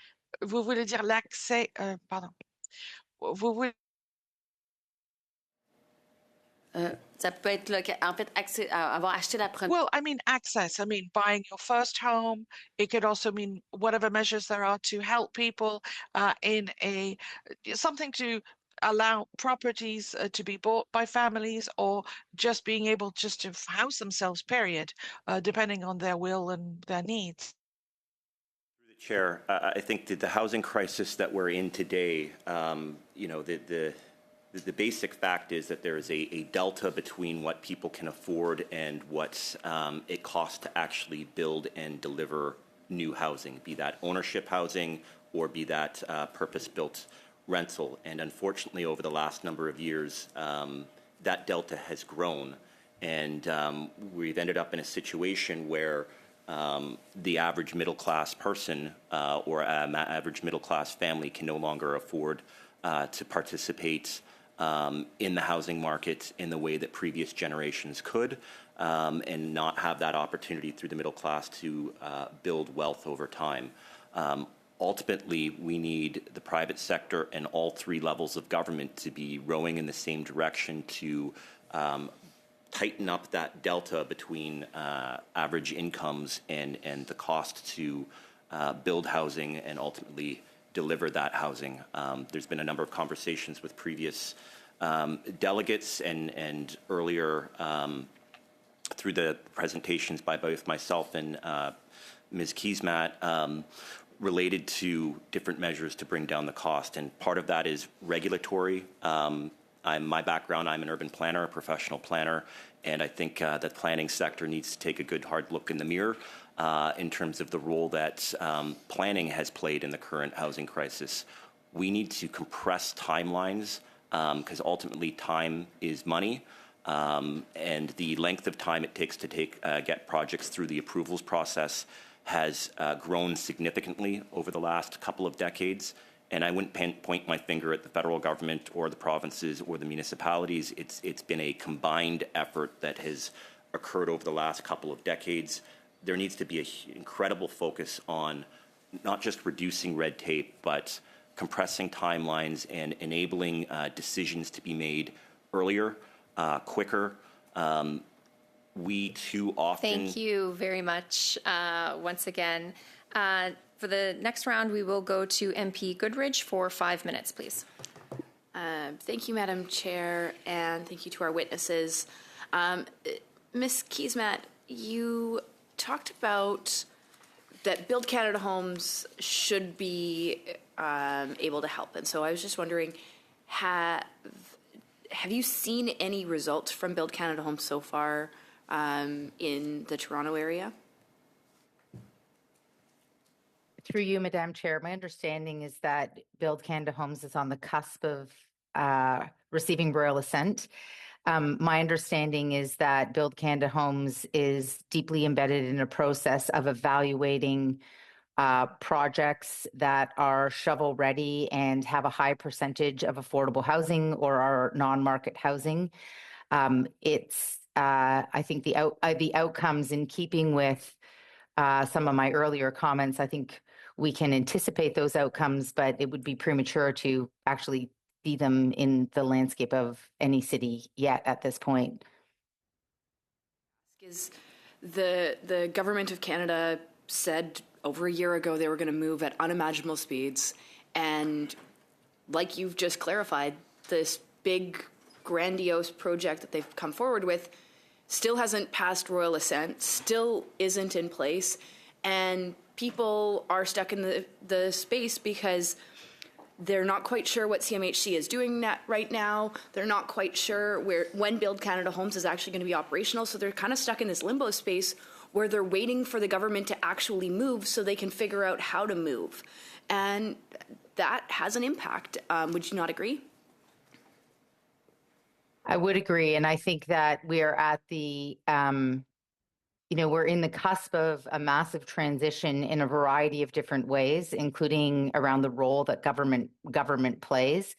vous voulez dire l'accès, pardon. Vous voulez. Ça peut être en fait avoir acheté la première. Well, I mean access. I mean buying your first home. It could also mean whatever measures there are to help people in something to allow properties to be bought by families, or just being able just to house themselves, period, depending on their will and their needs. Through the chair, I think that the housing crisis that we're in today, the basic fact is that there is a delta between what people can afford and what it costs to actually build and deliver new housing, be that ownership housing or be that purpose-built rental. And unfortunately, over the last number of years, that delta has grown. And we've ended up in a situation where the average middle-class person or average middle-class family can no longer afford to participate in the housing market in the way that previous generations could, and not have that opportunity through the middle class to build wealth over time. ultimately, we need the private sector and all three levels of government to be rowing in the same direction to tighten up that delta between average incomes and the cost to build housing and ultimately deliver that housing. There's been a number of conversations with previous delegates and earlier through the presentations by both myself and Ms. Keesmaat related to different measures to bring down the cost. And part of that is regulatory. My background, I'm an urban planner, a professional planner, and I think the planning sector needs to take a good hard look in the mirror in terms of the role that planning has played in the current housing crisis. We need to compress timelines because ultimately time is money, and the length of time it takes to get projects through the approvals process has grown significantly over the last couple of decades. And I wouldn't point my finger at the federal government or the provinces or the municipalities. It's been a combined effort that has occurred over the last couple of decades. There needs to be an incredible focus on not just reducing red tape, but compressing timelines and enabling decisions to be made earlier, quicker. We too often... Thank you very much once again. For the next round, we will go to MP Goodridge for 5 minutes, please. Thank you, Madam Chair, and thank you to our witnesses. Ms. Keesmaat, you talked about that Build Canada Homes should be able to help. And so I was just wondering, have you seen any results from Build Canada Homes so far in the Toronto area? Through you, Madam Chair, my understanding is that Build Canada Homes is on the cusp of receiving royal assent. My understanding is that Build Canada Homes is deeply embedded in a process of evaluating projects that are shovel-ready and have a high percentage of affordable housing or are non-market housing. I think the outcomes in keeping with some of my earlier comments, I think we can anticipate those outcomes, but it would be premature to actually see them in the landscape of any city yet at this point. Is the government of Canada said over a year ago they were going to move at unimaginable speeds, and like you've just clarified, this big grandiose project that they've come forward with still hasn't passed royal assent, still isn't in place, and people are stuck in the space because they're not quite sure what CMHC is doing right now. They're not quite sure when Build Canada Homes is actually going to be operational, so they're kind of stuck in this limbo space where they're waiting for the government to actually move so they can figure out how to move. And that has an impact. Would you not agree? I would agree, and I think that we are at the we're in the cusp of a massive transition in a variety of different ways, including around the role that government plays.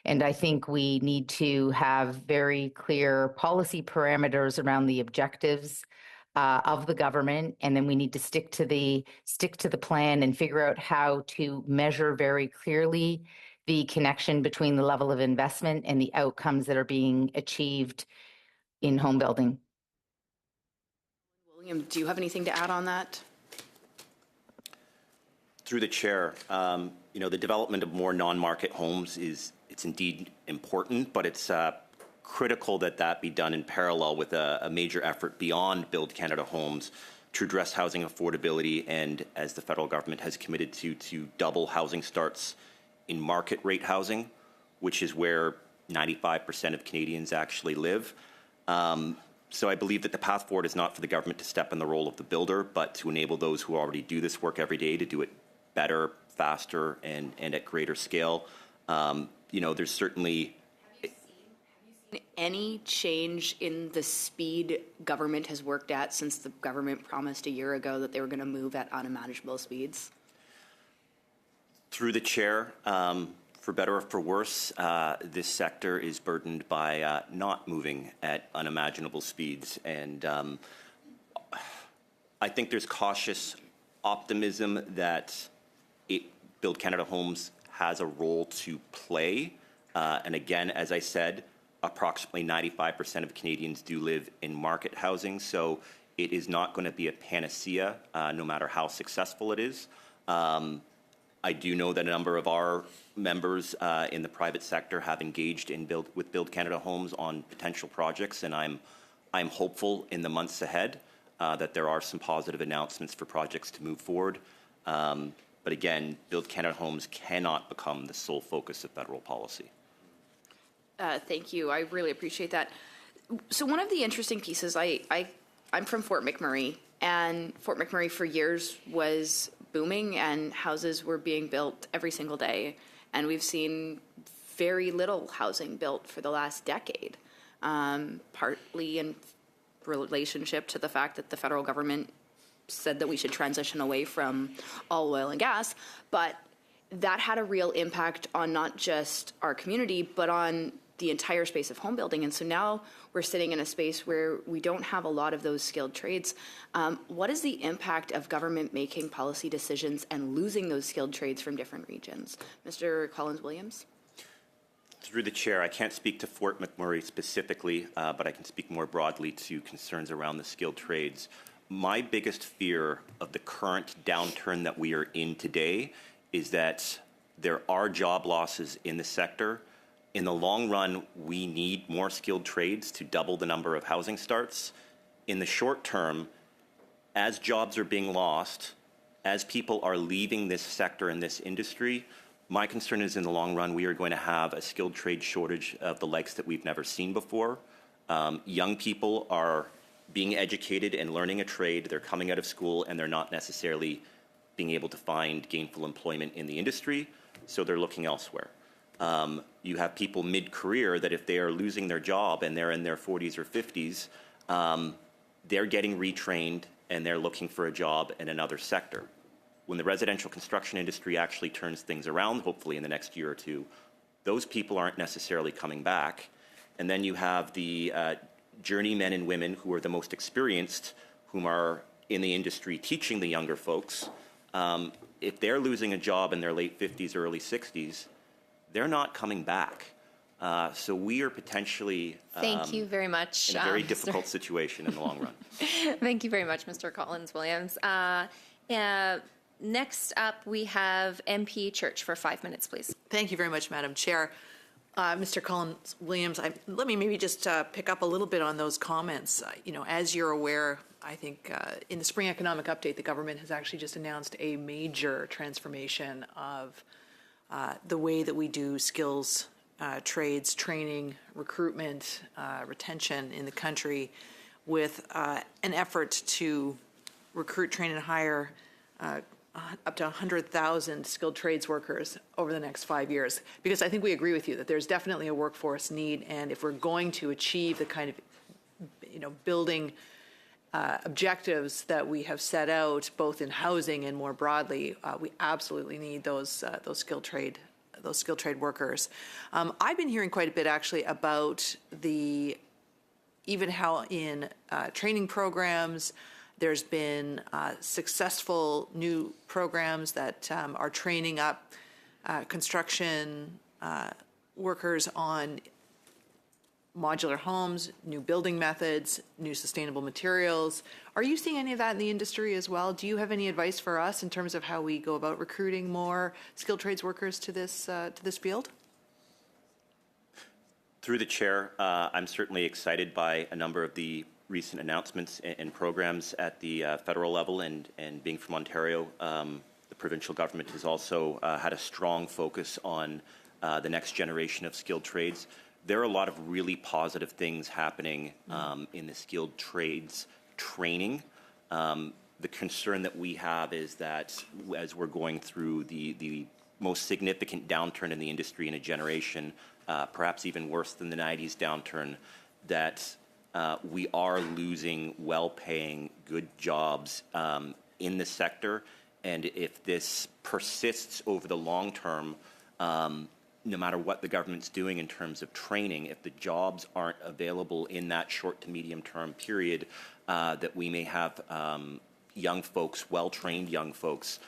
And I think we need to have very clear policy parameters around the objectives of the government, and then we need to stick to the plan and figure out how to measure very clearly the connection between the level of investment and the outcomes that are being achieved in home building. William, do you have anything to add on that? Through the chair, the development of more non-market homes it's indeed important, but it's critical that be done in parallel with a major effort beyond Build Canada Homes to address housing affordability, and as the federal government has committed to double housing starts in market rate housing, which is where 95% of Canadians actually live. So I believe that the path forward is not for the government to step in the role of the builder, but to enable those who already do this work every day to do it better, faster, and at greater scale. There's certainly... Have you seen any change in the speed government has worked at since the government promised a year ago that they were going to move at unimaginable speeds? Through the chair, for better or for worse, this sector is burdened by not moving at unimaginable speeds. And I think there's cautious optimism that Build Canada Homes has a role to play. And again, as I said, approximately 95% of Canadians do live in market housing, so it is not going to be a panacea, no matter how successful it is. I do know that a number of our members in the private sector have engaged with Build Canada Homes on potential projects, and I'm hopeful in the months ahead that there are some positive announcements for projects to move forward. But again, Build Canada Homes cannot become the sole focus of federal policy. Thank you. I really appreciate that. So one of the interesting pieces, I'm from Fort McMurray, and Fort McMurray for years was booming and houses were being built every single day. And we've seen very little housing built for the last decade, partly in relationship to the fact that the federal government said that we should transition away from all oil and gas. But that had a real impact on not just our community, but on the entire space of home building. And so now we're sitting in a space where we don't have a lot of those skilled trades. What is the impact of government making policy decisions and losing those skilled trades from different regions? Mr. Collins-Williams? Through the chair, I can't speak to Fort McMurray specifically, but I can speak more broadly to concerns around the skilled trades. My biggest fear of the current downturn that we are in today is that there are job losses in the sector. In the long run, we need more skilled trades to double the number of housing starts. In the short term, as jobs are being lost, as people are leaving this sector and this industry, my concern is in the long run, we are going to have a skilled trade shortage of the likes that we've never seen before. Young people are being educated and learning a trade. They're coming out of school and they're not necessarily being able to find gainful employment in the industry, so they're looking elsewhere. You have people mid-career that if they are losing their job and they're in their 40s or 50s, they're getting retrained and they're looking for a job in another sector. When the residential construction industry actually turns things around, hopefully in the next year or two, those people aren't necessarily coming back. And then you have the journeymen and women who are the most experienced, whom are in the industry teaching the younger folks. If they're losing a job in their late 50s or early 60s, they're not coming back. So we are potentially Thank you very much, in a very difficult situation in the long run. Thank you very much, Mr. Collins-Williams. Next up, we have MP Church for 5 minutes, please. Thank you very much, Madam Chair. Mr. Collins-Williams, let me maybe just pick up a little bit on those comments. As you're aware, I think in the spring economic update, the government has actually just announced a major transformation of the way that we do skills, trades, training, recruitment, retention in the country, with an effort to recruit, train, and hire up to 100,000 skilled trades workers over the next 5 years. Because I think we agree with you that there's definitely a workforce need, and if we're going to achieve the kind of, building objectives that we have set out, both in housing and more broadly, we absolutely need those skilled trade workers. I've been hearing quite a bit actually about even how in training programs, there's been successful new programs that are training up construction workers on modular homes, new building methods, new sustainable materials. Are you seeing any of that in the industry as well? Do you have any advice for us in terms of how we go about recruiting more skilled trades workers to this field? Through the chair, I'm certainly excited by a number of the recent announcements and programs at the federal level, and being from Ontario, the provincial government has also had a strong focus on the next generation of skilled trades. There are a lot of really positive things happening in the skilled trades training. The concern that we have is that as we're going through the most significant downturn in the industry in a generation, perhaps even worse than the 90s downturn, that we are losing well-paying, good jobs in the sector. And if this persists over the long term, no matter what the government's doing in terms of training, if the jobs aren't available in that short to medium term period, that we may have young folks, well-trained young folks,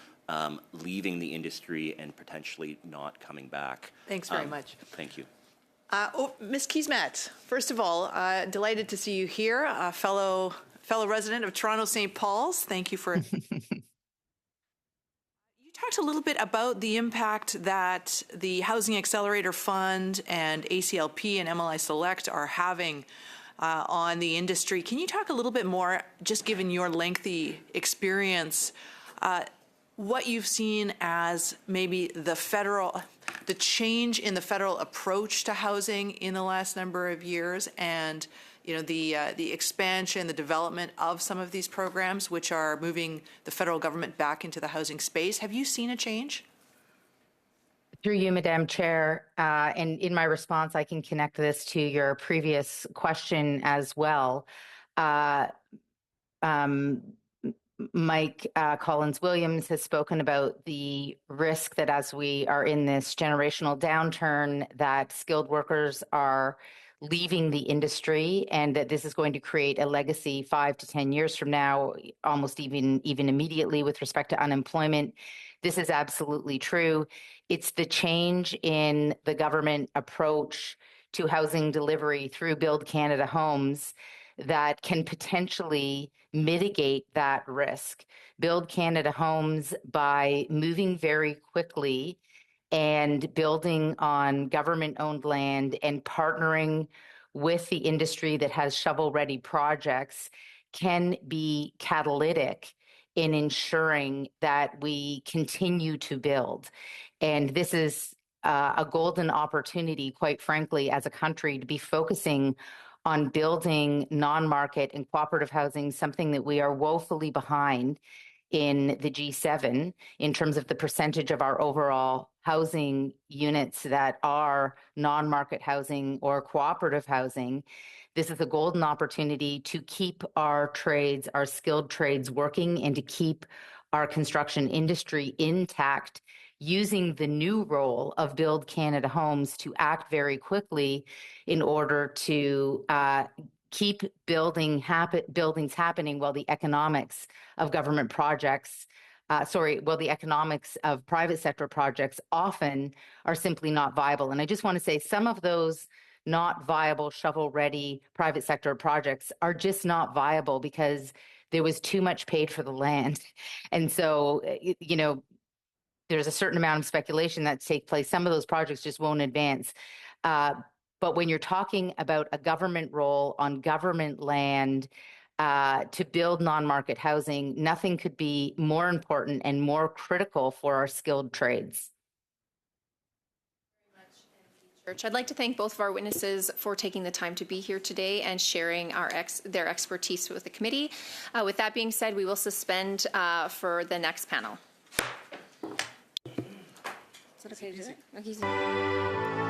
leaving the industry and potentially not coming back. Thanks very much. Thank you. Ms. Keesmaat, first of all, delighted to see you here, a fellow resident of Toronto St. Paul's. Thank you for. You talked a little bit about the impact that the Housing Accelerator Fund and ACLP and MLI Select are having on the industry. Can you talk a little bit more, just given your lengthy experience, what you've seen as maybe the change in the federal approach to housing in the last number of years, and the expansion, the development of some of these programs, which are moving the federal government back into the housing space? Have you seen a change? Through you, Madam Chair, and in my response, I can connect this to your previous question as well. Mike Collins-Williams has spoken about the risk that as we are in this generational downturn, that skilled workers are leaving the industry, and that this is going to create a legacy 5 to 10 years from now, almost even immediately with respect to unemployment. This is absolutely true. It's the change in the government approach to housing delivery through Build Canada Homes that can potentially mitigate that risk. Build Canada Homes, by moving very quickly and building on government-owned land and partnering with the industry that has shovel-ready projects, can be catalytic in ensuring that we continue to build. And this is a golden opportunity, quite frankly, as a country, to be focusing on building non-market and cooperative housing, something that we are woefully behind in the G7 in terms of the percentage of our overall housing units that are non-market housing or cooperative housing. This is a golden opportunity to keep our trades, our skilled trades working, and to keep our construction industry intact, using the new role of Build Canada Homes to act very quickly in order to keep buildings happening while the economics of government projects, while the economics of private sector projects often are simply not viable. And I just want to say some of those not viable shovel-ready private sector projects are just not viable because there was too much paid for the land. And so, there's a certain amount of speculation that takes place. Some of those projects just won't advance. But when you're talking about a government role on government land to build non-market housing, nothing could be more important and more critical for our skilled trades. I'd like to thank both of our witnesses for taking the time to be here today and sharing their expertise with the committee. With that being said, we will suspend for the next panel. Is that okay to do it? Okay.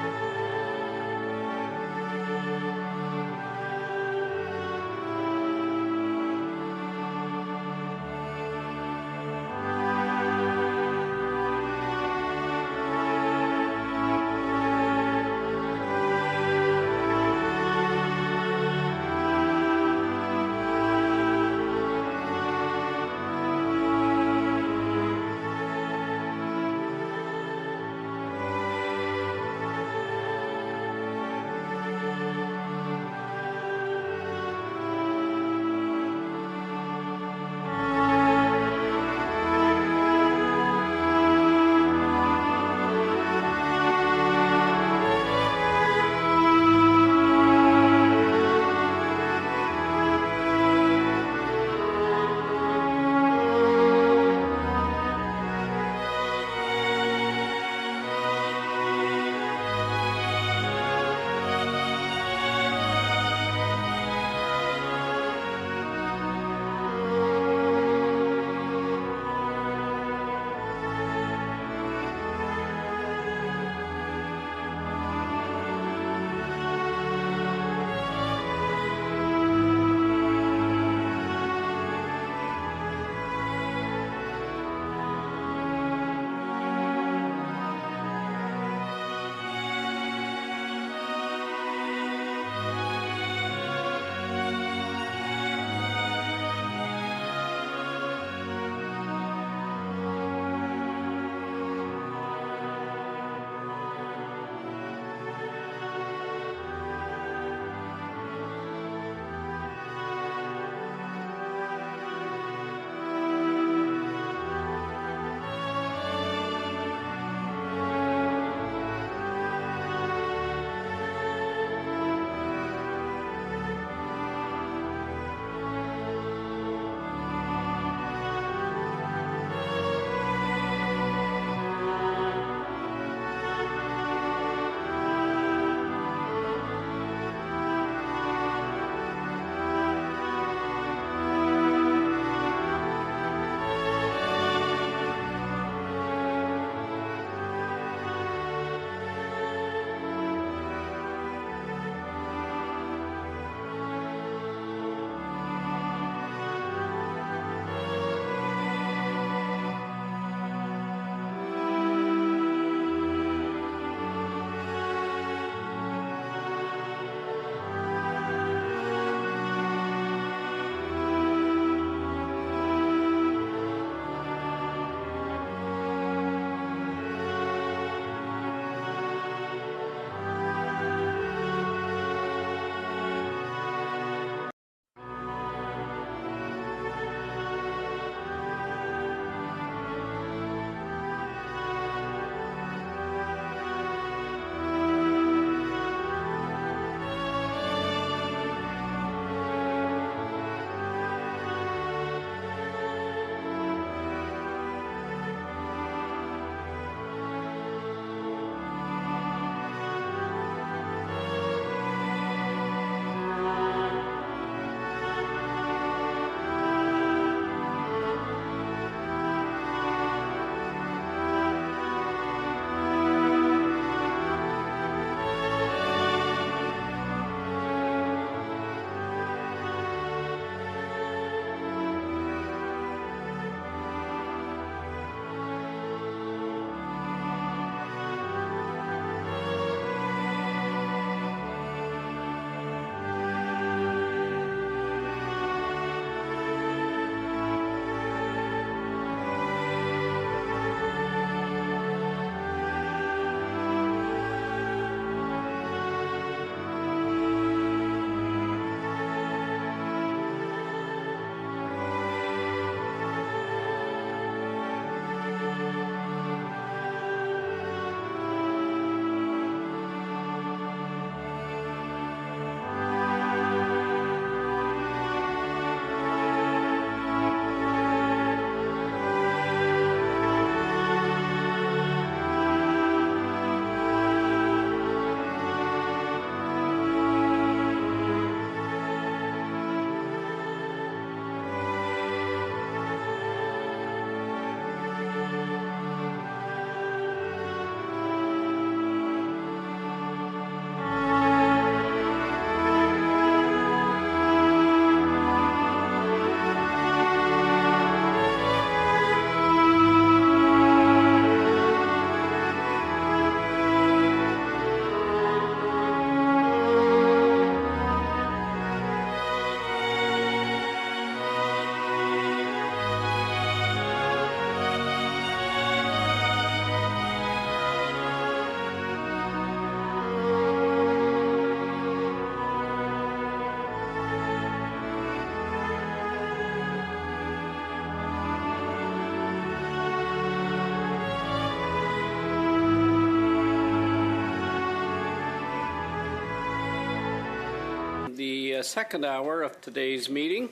second hour of today's meeting.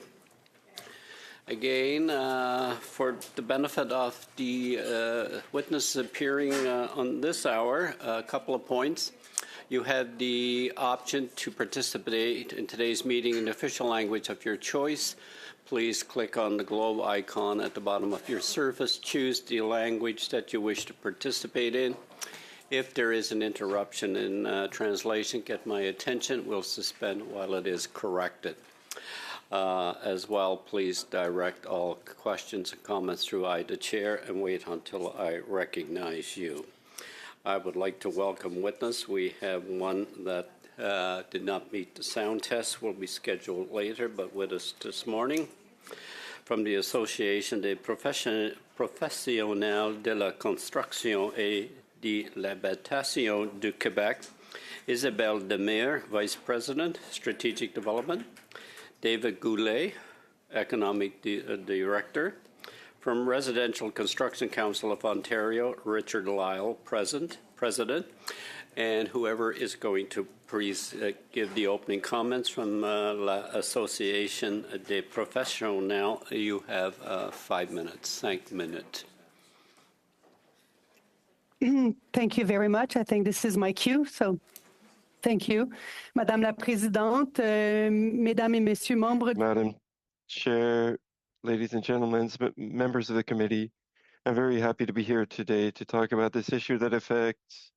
Again, for the benefit of the witnesses appearing on this hour, a couple of points. You have the option to participate in today's meeting in the official language of your choice. Please click on the globe icon at the bottom of your surface. Choose the language that you wish to participate in. If there is an interruption in translation, get my attention. We'll suspend while it is corrected. As well, please direct all questions and comments through I, the chair, and wait until I recognize you. I would like to welcome witness. We have one that did not meet the sound test, will be scheduled later, but with us this morning. From the Association des Professionnels de la Construction et de l'Habitation du Québec, Isabelle Demers, Vice President, Strategic Development, David Goulet, Economic Director. From Residential Construction Council of Ontario, Richard Lyle, President, and whoever is going to please give the opening comments from l'Association des Professionnels. You have 5 minutes, 5 minutes. Thank you very much. I think this is my cue, so thank you. Madame la Présidente, Mesdames et Messieurs membres. Madam Chair, ladies and gentlemen, members of the committee, I'm very happy to be here today to talk about this issue that affects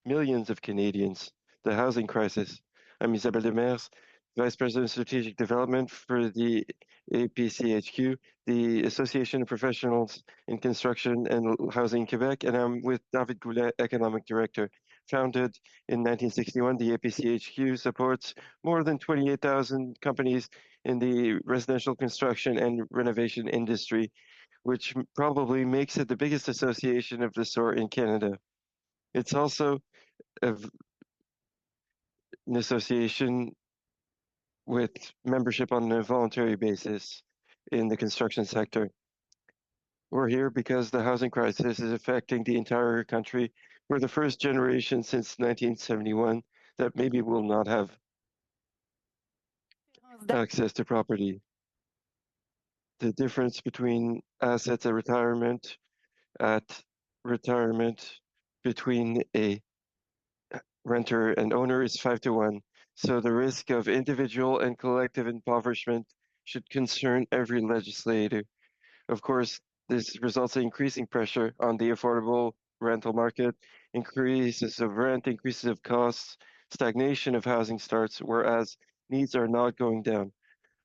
millions of Canadians, the housing crisis. I'm Isabelle Demers, Vice President of Strategic Development for the APCHQ, the Association of Professionals in Construction and Housing Quebec, and I'm with David Goulet, Economic Director. Founded in 1961, the APCHQ supports more than 28,000 companies in the residential construction and renovation industry, which probably makes it the biggest association of the sort in Canada. It's also an association with membership on a voluntary basis in the construction sector. We're here because the housing crisis is affecting the entire country. We're the first generation since 1971 that maybe will not have access to property. The difference between assets at retirement, between a renter and owner is 5 to 1. So the risk of individual and collective impoverishment should concern every legislator. Of course, this results in increasing pressure on the affordable rental market, increases of rent, increases of costs, stagnation of housing starts, whereas needs are not going down.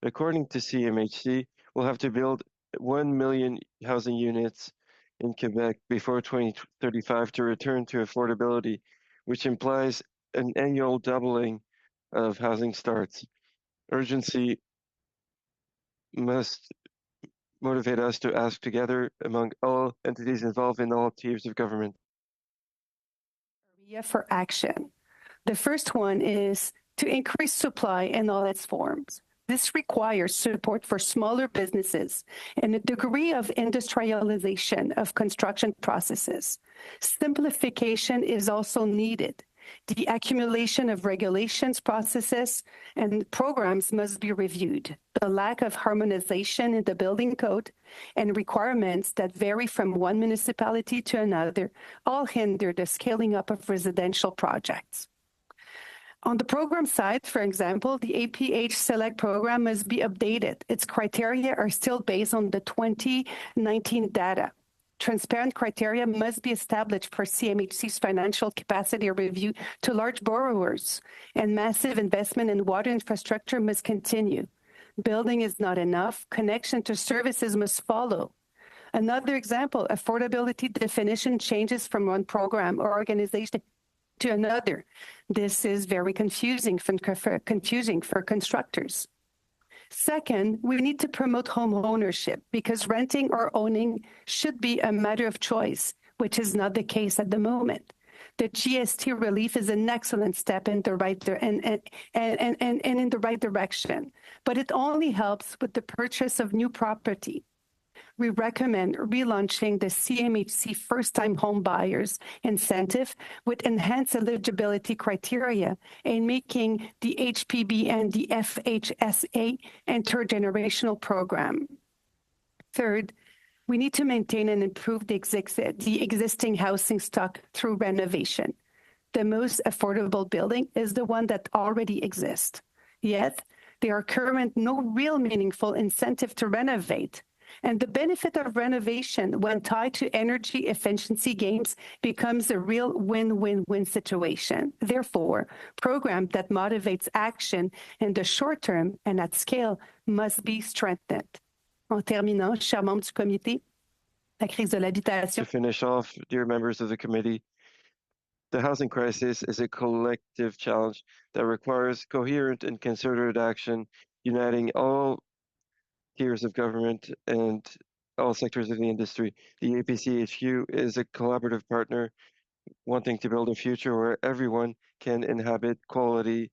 According to CMHC, we'll have to build 1 million housing units in Quebec before 2035 to return to affordability, which implies an annual doubling of housing starts. Urgency must motivate us to ask together among all entities involved in all tiers of government. For action. The first one is to increase supply in all its forms. This requires support for smaller businesses and a degree of industrialization of construction processes. Simplification is also needed. The accumulation of regulations, processes, and programs must be reviewed. The lack of harmonization in the building code and requirements that vary from one municipality to another all hinder the scaling up of residential projects. On the program side, for example, the APH Select program must be updated. Its criteria are still based on the 2019 data. Transparent criteria must be established for CMHC's financial capacity review to large borrowers, and massive investment in water infrastructure must continue. Building is not enough. Connection to services must follow. Another example, affordability definition changes from one program or organization to another. This is very confusing for constructors. Second, we need to promote home ownership because renting or owning should be a matter of choice, which is not the case at the moment. The GST relief is an excellent step in the right in the right direction, but it only helps with the purchase of new property. we recommend relaunching the CMHC first-time home buyers incentive with enhanced eligibility criteria and making the HPB and the FHSA intergenerational program. Third, we need to maintain and improve the existing housing stock through renovation. The most affordable building is the one that already exists. Yet, there are currently no real meaningful incentive to renovate. And the benefit of renovation when tied to energy efficiency gains becomes a real win-win-win situation. Therefore, program that motivates action in the short term and at scale must be strengthened. En terminant, chers membres du comité, la crise de l'habitation. To finish off, dear members of the committee, the housing crisis is a collective challenge that requires coherent and concerted action, uniting all tiers of government and all sectors of the industry. The APCHQ is a collaborative partner wanting to build a future where everyone can inhabit quality,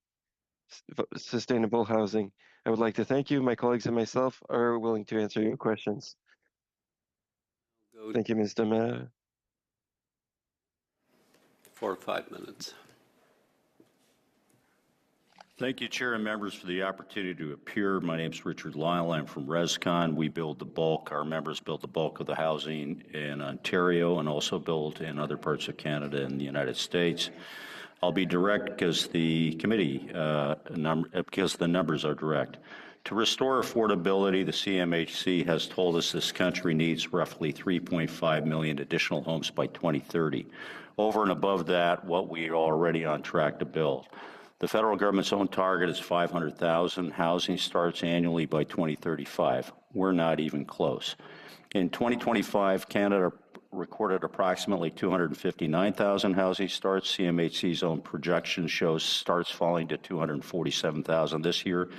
sustainable housing. I would like to thank you. My colleagues and myself are willing to answer your questions. Thank you, Ms. Demare. 4 or 5 minutes. Thank you, Chair and members, for the opportunity to appear. My name is Richard Lyle. I'm from ResCon. We build the bulk, our members build the bulk of the housing in Ontario and also build in other parts of Canada and the United States. I'll be direct because the committee, because the numbers are direct. To restore affordability, the CMHC has told us this country needs roughly 3.5 million additional homes by 2030. Over and above that, what we are already on track to build. The federal government's own target is 500,000 housing starts annually by 2035. We're not even close. In 2025, Canada recorded approximately 259,000 housing starts. CMHC's own projection shows starts falling to 247,000 this year,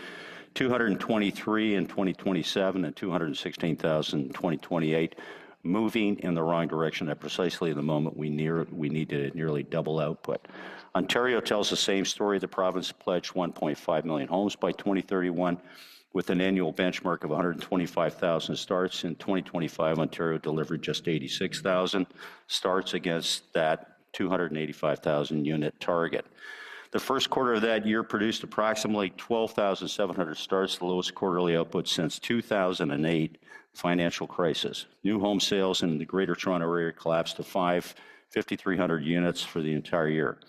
223 in 2027, and 216,000 in 2028. Moving in the wrong direction at precisely the moment we need to nearly double output. Ontario tells the same story. The province pledged 1.5 million homes by 2031 with an annual benchmark of 125,000 starts. In 2025, Ontario delivered just 86,000 starts against that 285,000 unit target. The first quarter of that year produced approximately 12,700 starts, the lowest quarterly output since 2008 financial crisis. New home sales in the Greater Toronto Area collapsed to 5,300 units for the entire year.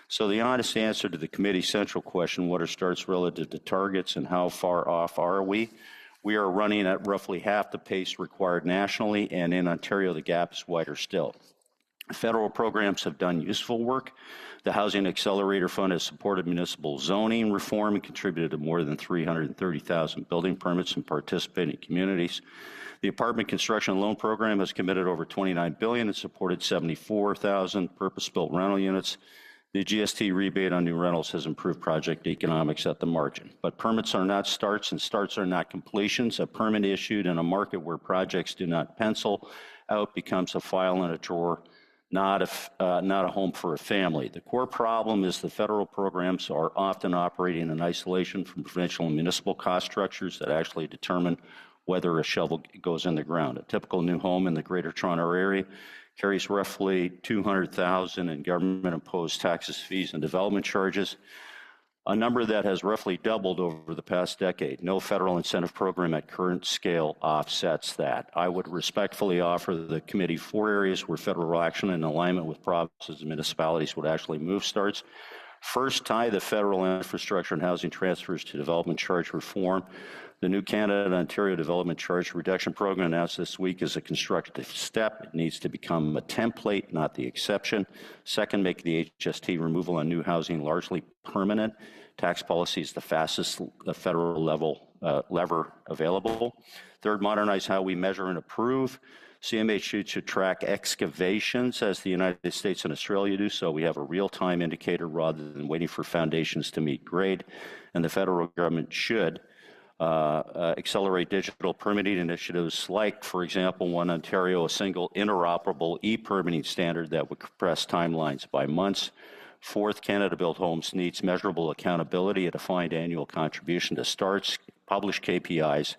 So the honest answer to the committee's central question, what are starts relative to targets and how far off are we? We are running at roughly half the pace required nationally, and in Ontario, the gap is wider still. Federal programs have done useful work. The Housing Accelerator Fund has supported municipal zoning reform and contributed to more than 330,000 building permits in participating communities. The Apartment Construction Loan Program has committed over $29 billion and supported 74,000 purpose-built rental units. The GST rebate on new rentals has improved project economics at the margin. But permits are not starts, and starts are not completions. A permit issued in a market where projects do not pencil out becomes a file in a drawer, not a home for a family. The core problem is the federal programs are often operating in isolation from provincial and municipal cost structures that actually determine whether a shovel goes in the ground. A typical new home in the Greater Toronto Area carries roughly $200,000 in government-imposed taxes, fees, and development charges, a number that has roughly doubled over the past decade. No federal incentive program at current scale offsets that. I would respectfully offer the committee 4 areas where federal action in alignment with provinces and municipalities would actually move starts. First, tie the federal infrastructure and housing transfers to development charge reform. The new Canada and Ontario Development Charge Reduction Program announced this week is a constructive step. It needs to become a template, not the exception. Second, make the HST removal on new housing largely permanent. Tax policy is the fastest federal lever available. Third, modernize how we measure and approve. CMHC should track excavations as the United States and Australia do, so we have a real-time indicator rather than waiting for foundations to meet grade. And the federal government should accelerate digital permitting initiatives like, for example, One Ontario, a single interoperable e-permitting standard that would compress timelines by months. Fourth, Canada Built Homes needs measurable accountability, a defined annual contribution to starts, published KPIs,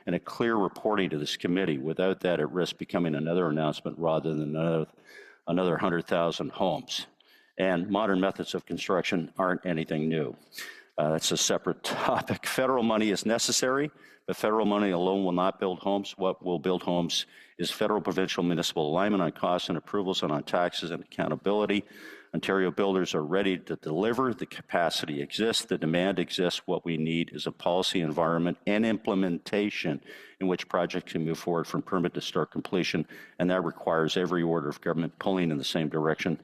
and a clear reporting to this committee. Without that, it risks becoming another announcement rather than another 100,000 homes. And modern methods of construction aren't anything new. That's a separate topic. Federal money is necessary, but federal money alone will not build homes. What will build homes is federal, provincial, municipal alignment on costs and approvals and on taxes and accountability. Ontario builders are ready to deliver. The capacity exists. The demand exists. What we need is a policy environment and implementation in which projects can move forward from permit to start completion, and that requires every order of government pulling in the same direction.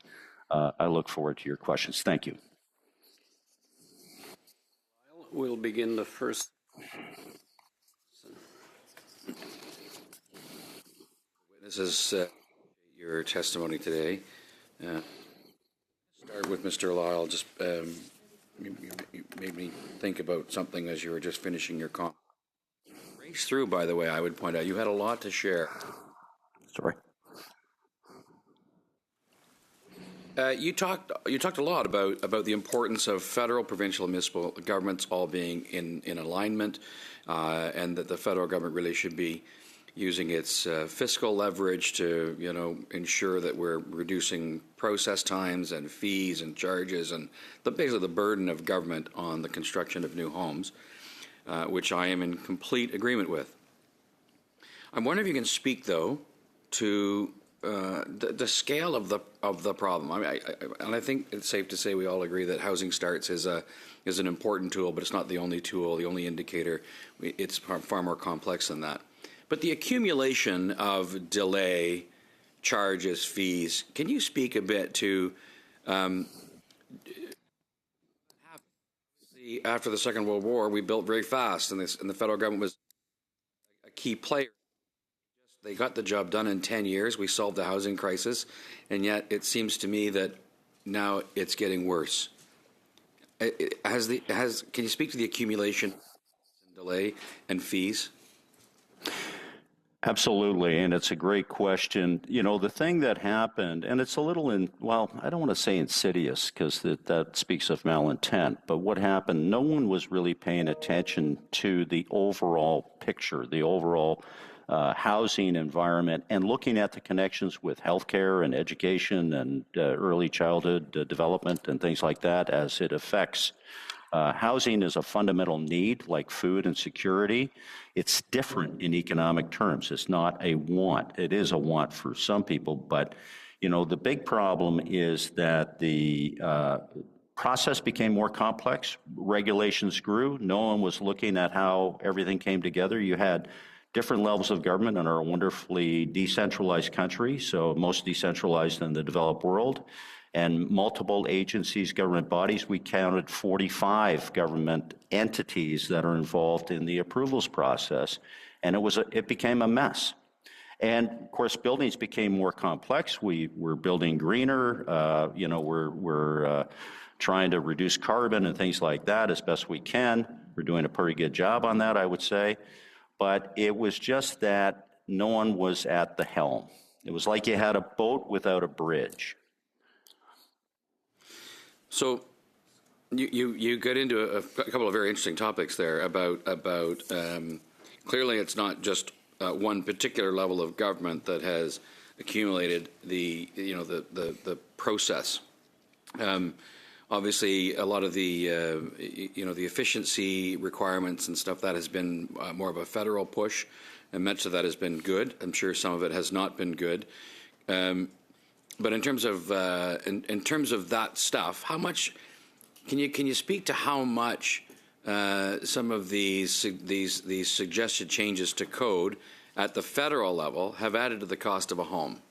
I look forward to your questions. Thank you. We'll begin the first. Witnesses, your testimony today. Start with Mr. Lyle. Just you made me think about something as you were just finishing your comment. Race through, by the way, I would point out, you had a lot to share. Sorry. You talked a lot about the importance of federal, provincial, and municipal governments all being in alignment, and that the federal government really should be using its fiscal leverage to ensure that we're reducing process times and fees and charges and basically the burden of government on the construction of new homes, which I am in complete agreement with. I'm wondering if you can speak though to the scale of the problem. I mean, and I think it's safe to say we all agree that housing starts is an important tool, but it's not the only tool, the only indicator. It's far more complex than that. But the accumulation of delay, charges, fees. Can you speak a bit to after the Second World War, we built very fast, and the federal government was a key player. They got the job done in 10 years. We solved the housing crisis, and yet it seems to me that now it's getting worse. Can you speak to the accumulation, delay, and fees? Absolutely, and it's a great question. You know, the thing that happened, and it's a little I don't want to say insidious because that speaks of malintent, but what happened, no one was really paying attention to the overall picture, the overall housing environment, and looking at the connections with healthcare and education and early childhood development and things like that as it affects. Housing is a fundamental need like food and security. It's different in economic terms. It's not a want. It is a want for some people, but the big problem is that the process became more complex. Regulations grew. No one was looking at how everything came together. You had different levels of government in our wonderfully decentralized country, so most decentralized in the developed world, and multiple agencies, government bodies. We counted 45 government entities that are involved in the approvals process, and it became a mess. And of course, buildings became more complex. We're building greener. We're trying to reduce carbon and things like that as best we can. We're doing a pretty good job on that, I would say. But it was just that no one was at the helm. It was like you had a boat without a bridge. So you get into a couple of very interesting topics there about clearly it's not just one particular level of government that has accumulated the process. Obviously, a lot of the the efficiency requirements and stuff that has been more of a federal push, and much of that has been good. I'm sure some of it has not been good. But in terms of that stuff, how much can you speak to how much some of these suggested changes to code at the federal level have added to the cost of a home?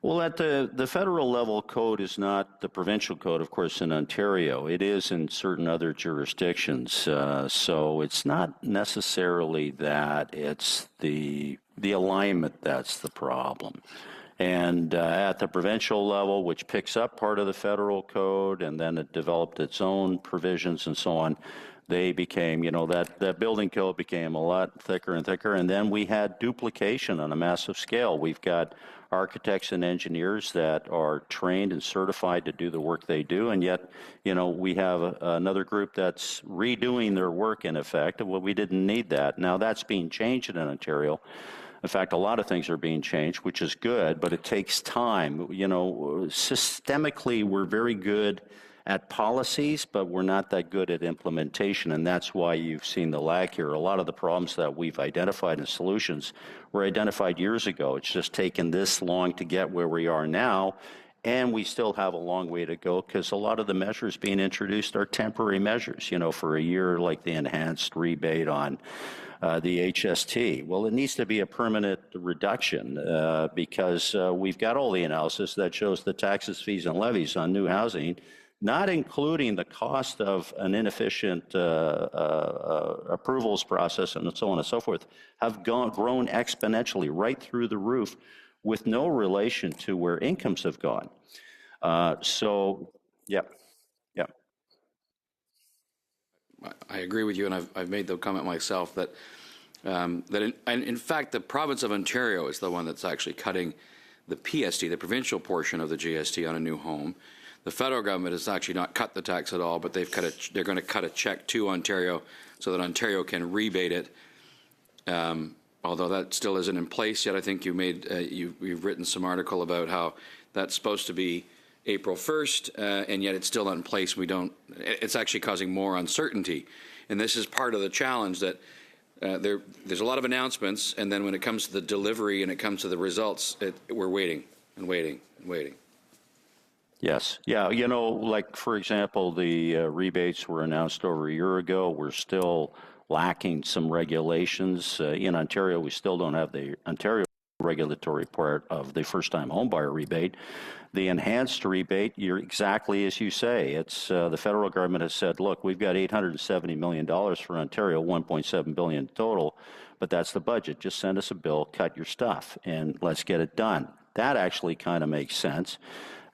Well, at the federal level, code is not the provincial code, of course, in Ontario. It is in certain other jurisdictions. So it's not necessarily that it's the alignment that's the problem. And at the provincial level, which picks up part of the federal code, and then it developed its own provisions and so on, They became, that building code became a lot thicker and thicker. And then we had duplication on a massive scale. We've got architects and engineers that are trained and certified to do the work they do. And yet, we have another group that's redoing their work in effect. Well, we didn't need that. Now that's being changed in Ontario. In fact, a lot of things are being changed, which is good, but it takes time. Systemically, we're very good at policies, but we're not that good at implementation, and that's why you've seen the lag here. A lot of the problems that we've identified and solutions were identified years ago. It's just taken this long to get where we are now, and we still have a long way to go because a lot of the measures being introduced are temporary measures, for a year, like the enhanced rebate on the HST. Well, it needs to be a permanent reduction because we've got all the analysis that shows the taxes, fees, and levies on new housing, not including the cost of an inefficient approvals process and so on and so forth, have grown exponentially right through the roof with no relation to where incomes have gone. Yeah. I agree with you, and I've made the comment myself that in fact, the province of Ontario is the one that's actually cutting the PST, the provincial portion of the GST on a new home. The federal government has actually not cut the tax at all, but they're going to cut a check to Ontario so that Ontario can rebate it. Although that still isn't in place yet. I think you've written some article about how that's supposed to be April 1st, and yet it's still not in place. It's actually causing more uncertainty. And this is part of the challenge that there's a lot of announcements, and then when it comes to the delivery and it comes to the results, we're waiting and waiting and waiting. Yes. Yeah. Like, for example, the rebates were announced over a year ago. We're still lacking some regulations. In Ontario, we still don't have the Ontario regulatory part of the first-time homebuyer rebate. The enhanced rebate, you're exactly as you say. It's the federal government has said, look, we've got $870 million for Ontario, $1.7 billion total, but that's the budget. Just send us a bill, cut your stuff, and let's get it done. That actually kind of makes sense.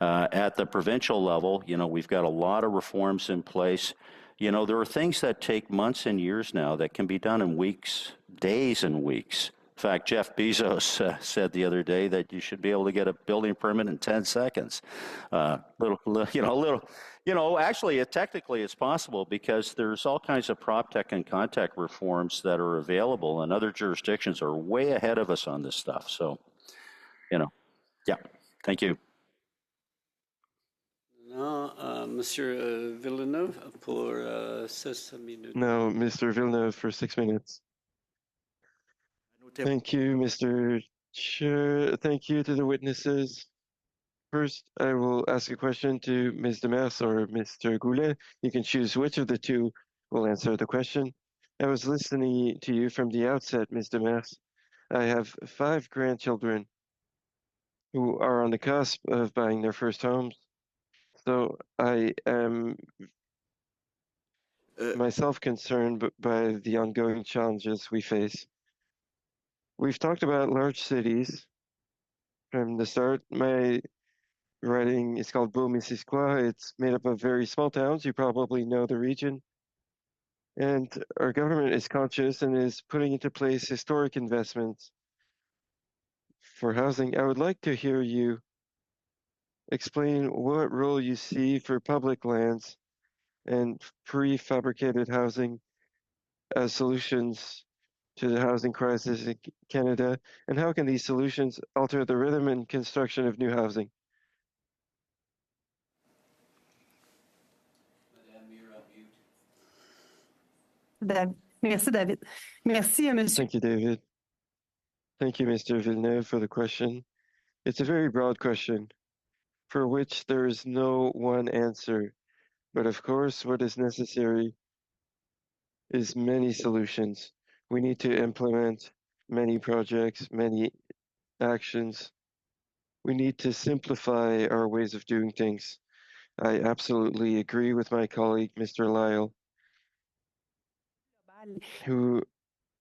At the provincial level, we've got a lot of reforms in place. There are things that take months and years now that can be done in weeks, days and weeks. In fact, Jeff Bezos said the other day that you should be able to get a building permit in 10 seconds. Actually, technically it's possible because there's all kinds of prop tech and contact reforms that are available, and other jurisdictions are way ahead of us on this stuff. So, yeah, thank you. Monsieur Villeneuve pour 6 minutes. No, Mr. Villeneuve for 6 minutes. Thank you, Mr. Chair. Thank you to the witnesses. First, I will ask a question to Ms. Demers or Mr. Goulet. You can choose which of the two will answer the question. I was listening to you from the outset, Ms. Demers. I have 5 grandchildren who are on the cusp of buying their first homes. So I am myself concerned by the ongoing challenges we face. We've talked about large cities from the start. My writing is called Beau-Missisquoi. It's made up of very small towns. You probably know the region. And our government is conscious and is putting into place historic investments for housing. I would like to hear you explain what role you see for public lands and prefabricated housing as solutions to the housing crisis in Canada, and how can these solutions alter the rhythm and construction of new housing? Merci, David. Merci, Monsieur. Thank you, David. Thank you, Mr. Villeneuve, for the question. It's a very broad question for which there is no one answer. But of course, what is necessary is many solutions. We need to implement many projects, many actions. We need to simplify our ways of doing things. I absolutely agree with my colleague, Mr. Lyle, who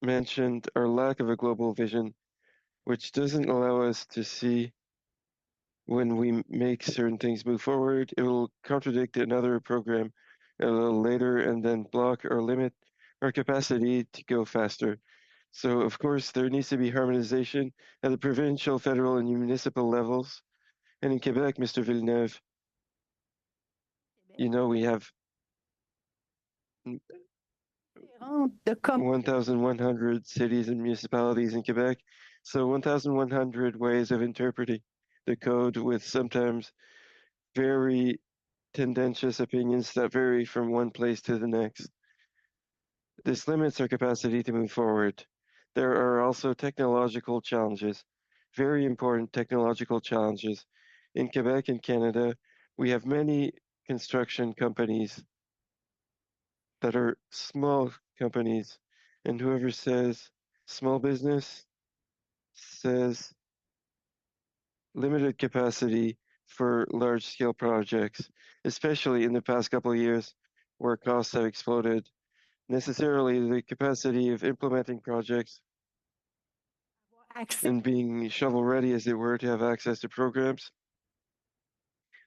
mentioned our lack of a global vision, which doesn't allow us to see when we make certain things move forward. It will contradict another program a little later and then block or limit our capacity to go faster. So, of course, there needs to be harmonization at the provincial, federal, and municipal levels. And in Quebec, Mr. Villeneuve, you know, we have 1,100 cities and municipalities in Quebec. So 1,100 ways of interpreting the code with sometimes very tendentious opinions that vary from one place to the next. This limits our capacity to move forward. There are also technological challenges, very important technological challenges. In Quebec and Canada, we have many construction companies that are small companies, and whoever says small business says limited capacity for large-scale projects, especially in the past couple of years where costs have exploded. Necessarily, the capacity of implementing projects and being shovel-ready, as it were, to have access to programs,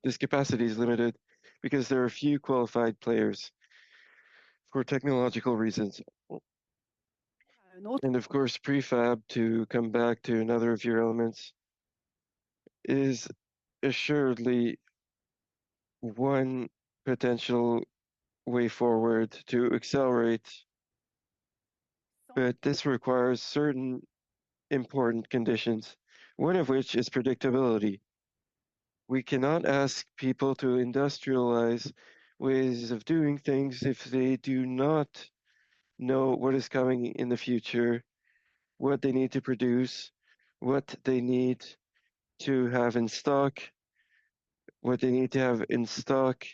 this capacity is limited because there are few qualified players for technological reasons. And of course, prefab, to come back to another of your elements, is assuredly one potential way forward to accelerate, but this requires certain important conditions, one of which is predictability. We cannot ask people to industrialize ways of doing things if they do not know what is coming in the future, what they need to produce, what they need to have in stock, what they need to have in stock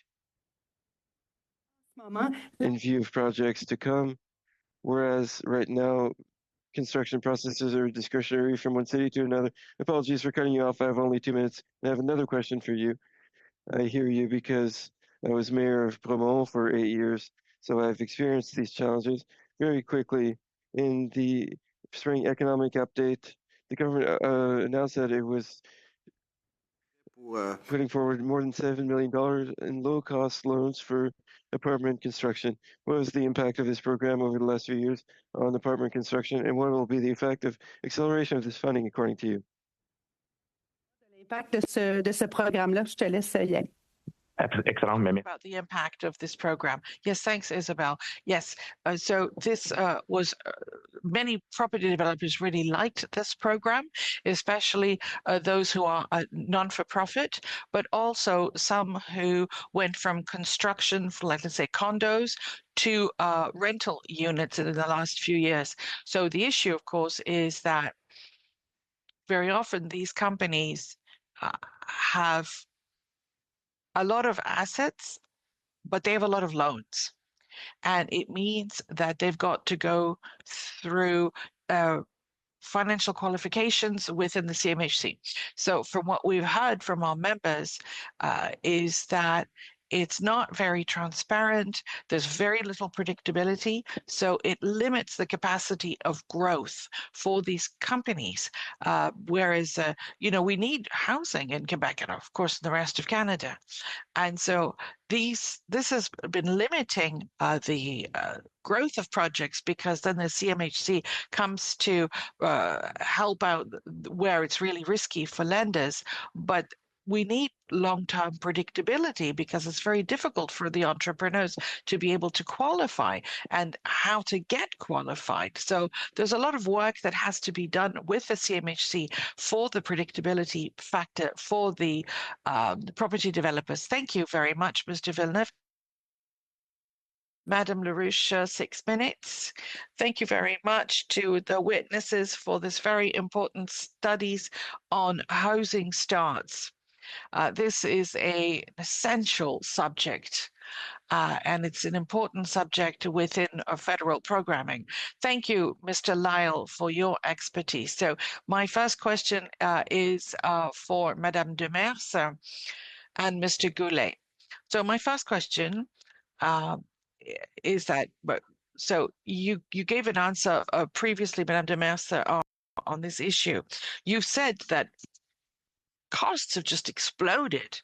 in view of projects to come. Whereas right now, construction processes are discretionary from one city to another. Apologies for cutting you off. I have only 2 minutes. I have another question for you. I hear you because I was mayor of Bromont for 8 years, so I've experienced these challenges. Very quickly, in the spring economic update, the government announced that it was putting forward more than $7 million in low-cost loans for apartment construction. What was the impact of this program over the last few years on apartment construction, and what will be the effect of acceleration of this funding, according to you? L'impact de ce programme-là, je te laisse y aller. About the impact of this program. Yes, thanks, Isabel. Yes, so this was many property developers really liked this program, especially those who are non-for-profit, but also some who went from construction, for, like, let's say, condos to rental units in the last few years. So the issue, of course, is that very often these companies have a lot of assets, but they have a lot of loans. And it means that they've got to go through financial qualifications within the CMHC. So from what we've heard from our members is that it's not very transparent. There's very little predictability. So it limits the capacity of growth for these companies. Whereas, you know, we need housing in Quebec and, of course, in the rest of Canada. And so this has been limiting the growth of projects, because then the CMHC comes to help out where it's really risky for lenders. But we need long-term predictability, because it's very difficult for the entrepreneurs to be able to qualify and how to get qualified. So there's a lot of work that has to be done with the CMHC for the predictability factor for the property developers. Thank you very much, Mr. Villeneuve. Madame LaRouche, 6 minutes. Thank you very much to the witnesses for this very important studies on housing starts. This is an essential subject, and it's an important subject within federal programming. Thank you, Mr. Lyle, for your expertise. So my first question is for Madame Demers and Mr. Goulet. So my first question is that, so you gave an answer previously, Madame Demers, on this issue. You said that costs have just exploded,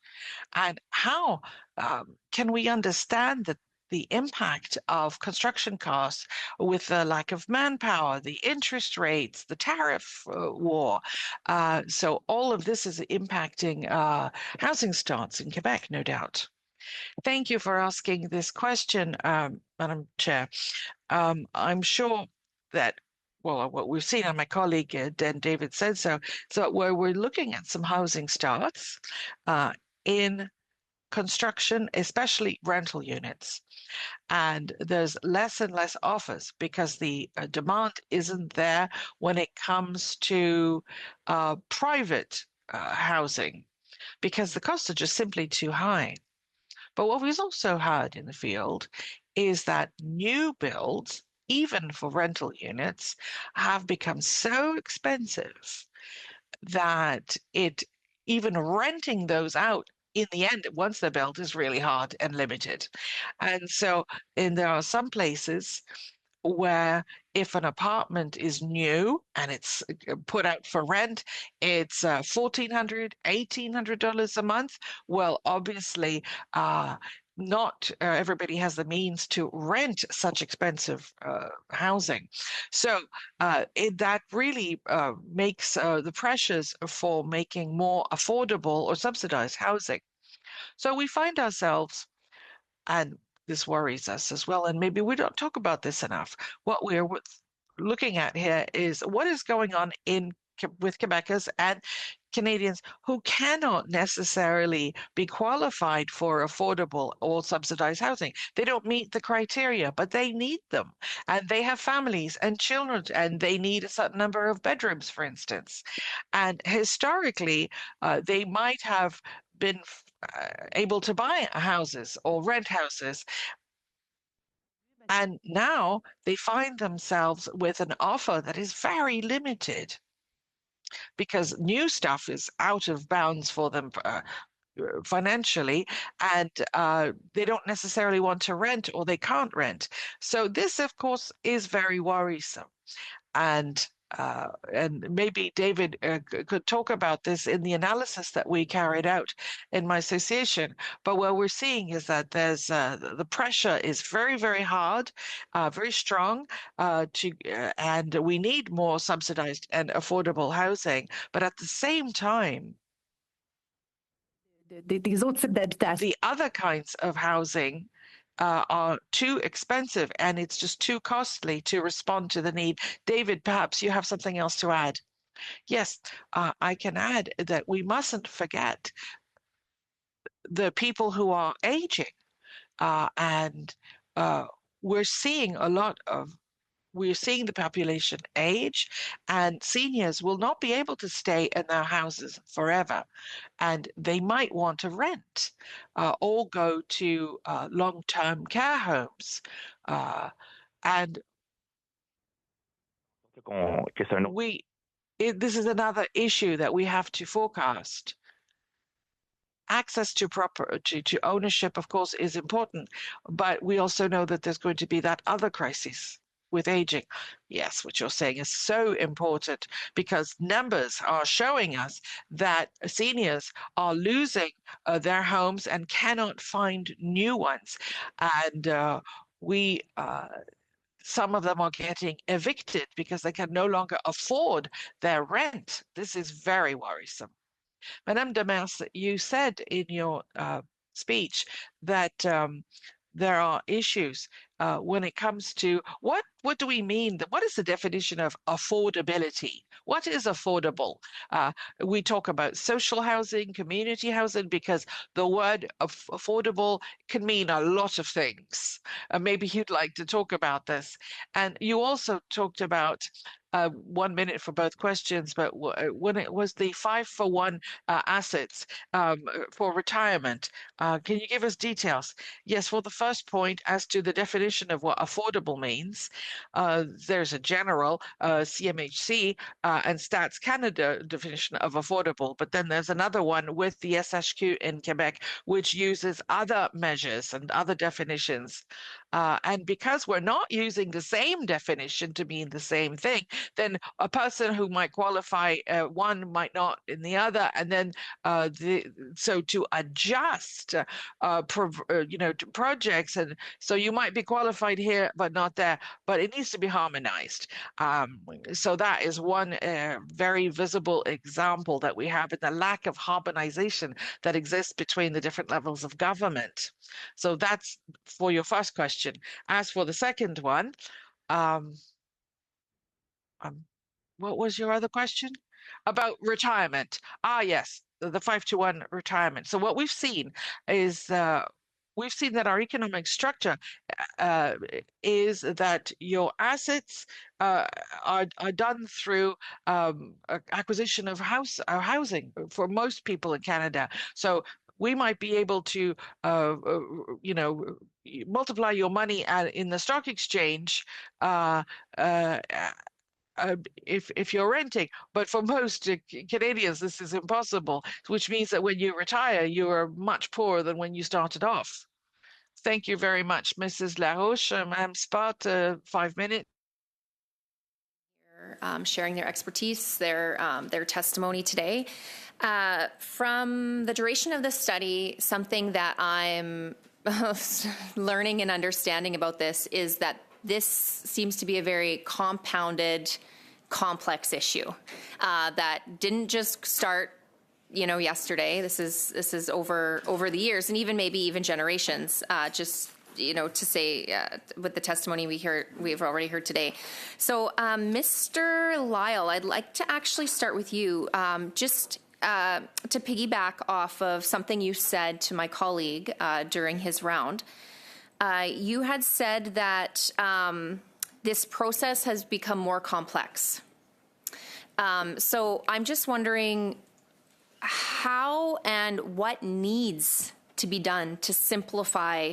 and how can we understand that the impact of construction costs with the lack of manpower, the interest rates, the tariff war. So all of this is impacting housing starts in Quebec, no doubt. Thank you for asking this question, Madam Chair. I'm sure that, well, what we've seen, and my colleague Dan David said so, where we're looking at some housing starts in construction, especially rental units. And there's less and less offers because the demand isn't there when it comes to private housing, because the costs are just simply too high. But what we've also heard in the field is that new builds, even for rental units, have become so expensive that even renting those out in the end, once they're built, is really hard and limited. And so there are some places where if an apartment is new and it's put out for rent, it's $1,400, $1,800 a month. Well, obviously, not everybody has the means to rent such expensive housing. So that really makes the pressures for making more affordable or subsidized housing. So we find ourselves, and this worries us as well, and maybe we don't talk about this enough. What we're looking at here is what is going on with Quebecers and Canadians who cannot necessarily be qualified for affordable or subsidized housing. They don't meet the criteria, but they need them. And they have families and children, and they need a certain number of bedrooms, for instance. And historically, they might have been able to buy houses or rent houses. And now they find themselves with an offer that is very limited because new stuff is out of bounds for them financially, and they don't necessarily want to rent or they can't rent. So this, of course, is very worrisome. And maybe David could talk about this in the analysis that we carried out in my association. But what we're seeing is that there's the pressure is very, very hard, very strong, and we need more subsidized and affordable housing. But at the same time, the other kinds of housing are too expensive, and it's just too costly to respond to the need. David, perhaps you have something else to add. Yes, I can add that we mustn't forget the people who are aging, and we're seeing the population age, and seniors will not be able to stay in their houses forever, and they might want to rent or go to long-term care homes. And this is another issue that we have to forecast. Access to ownership, of course, is important, but we also know that there's going to be that other crisis with aging. Yes, what you're saying is so important because numbers are showing us that seniors are losing their homes and cannot find new ones. And some of them are getting evicted because they can no longer afford their rent. This is very worrisome. Madame Demers, you said in your speech that there are issues when it comes to what do we mean? What is the definition of affordability? What is affordable? We talk about social housing, community housing, because the word affordable can mean a lot of things. Maybe you'd like to talk about this. And you also talked about 1 minute for both questions, but when it was the 5-for-1 assets for retirement, can you give us details? Yes, for the first point, as to the definition of what affordable means, there's a general CMHC and Stats Canada definition of affordable, but then there's another one with the SHQ in Quebec, which uses other measures and other definitions. And because we're not using the same definition to mean the same thing, then a person who might qualify one might not in the other. And then so to adjust, to projects, and so you might be qualified here but not there, but it needs to be harmonized. So that is one very visible example that we have in the lack of harmonization that exists between the different levels of government. So that's for your first question. As for the second one, what was your other question? About retirement. Yes, the 5-to-1 retirement. So what we've seen is we've seen that our economic structure is that your assets are done through acquisition of housing for most people in Canada. So we might be able to, multiply your money in the stock exchange if you're renting, but for most Canadians, this is impossible, which means that when you retire, you are much poorer than when you started off. Thank you very much, Mrs. Laroche. Madam Spot, 5 minutes. Sharing their expertise, their testimony today. From the duration of the study, something that I'm learning and understanding about this is that this seems to be a very compounded, complex issue that didn't just start, yesterday. This is over the years, and even generations. To say with the testimony we've already heard today. So, Mr. Lyle, I'd like to actually start with you, just to piggyback off of something you said to my colleague during his round. You had said that this process has become more complex. So I'm just wondering how and what needs to be done to simplify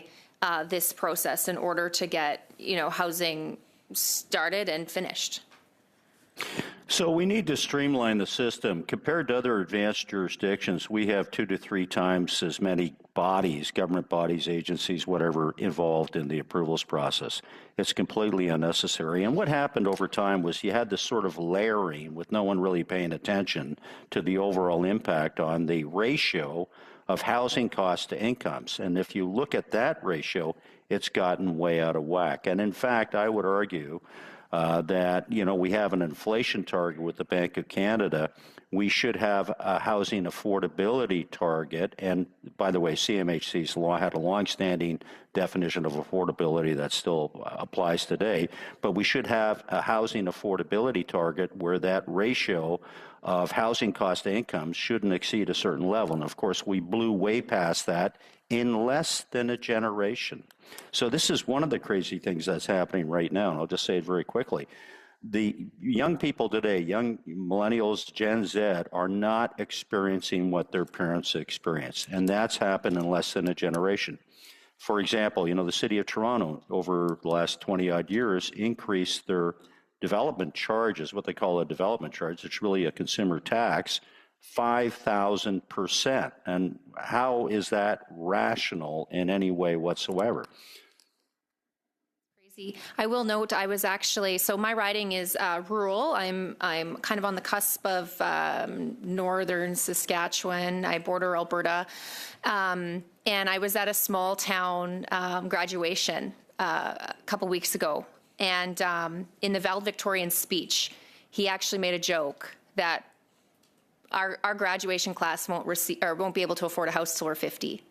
this process in order to get, housing started and finished. So we need to streamline the system. Compared to other advanced jurisdictions, we have 2 to 3 times as many bodies, government bodies, agencies, whatever, involved in the approvals process. It's completely unnecessary. And what happened over time was you had this sort of layering with no one really paying attention to the overall impact on the ratio of housing costs to incomes. And if you look at that ratio, it's gotten way out of whack. And in fact, I would argue that, we have an inflation target with the Bank of Canada. We should have a housing affordability target. And by the way, CMHC's had a longstanding definition of affordability that still applies today. But we should have a housing affordability target where that ratio of housing cost to income shouldn't exceed a certain level. And of course, we blew way past that in less than a generation. So this is one of the crazy things that's happening right now, and I'll just say it very quickly. The young people today, young millennials, Gen Z, are not experiencing what their parents experienced, and that's happened in less than a generation. For example, the city of Toronto, over the last 20-odd years, increased their development charges, what they call a development charge, it's really a consumer tax, 5,000%. And how is that rational in any way whatsoever? Crazy. I will note I was actually, so my riding is rural. I'm kind of on the cusp of northern Saskatchewan. I border Alberta. And I was at a small town graduation a couple weeks ago. And in the valedictorian speech, he actually made a joke that our graduation class won't be able to afford a house till we're 50.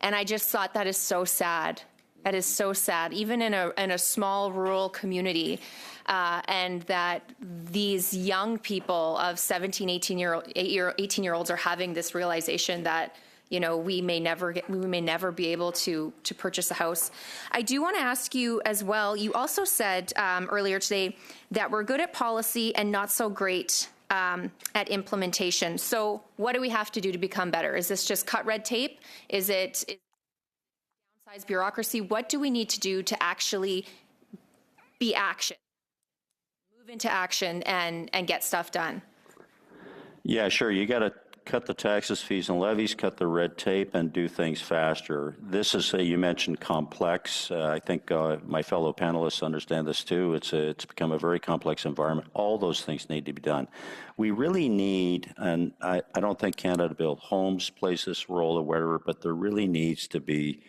And I just thought that is so sad. That is so sad, even in a small rural community, and that these young people of 17, 18-year-olds are having this realization that, we may never be able to purchase a house. I do want to ask you as well, you also said earlier today that we're good at policy and not so great at implementation. So what do we have to do to become better? Is this just cut red tape? Is it downsize bureaucracy? What do we need to do to actually be action, move into action and get stuff done? Yeah, sure. You got to cut the taxes, fees, and levies, cut the red tape, and do things faster. This is, you mentioned complex. I think my fellow panelists understand this too. It's become a very complex environment. All those things need to be done. We really need, and I don't think Canada Build Homes plays this role or whatever, but there really needs to be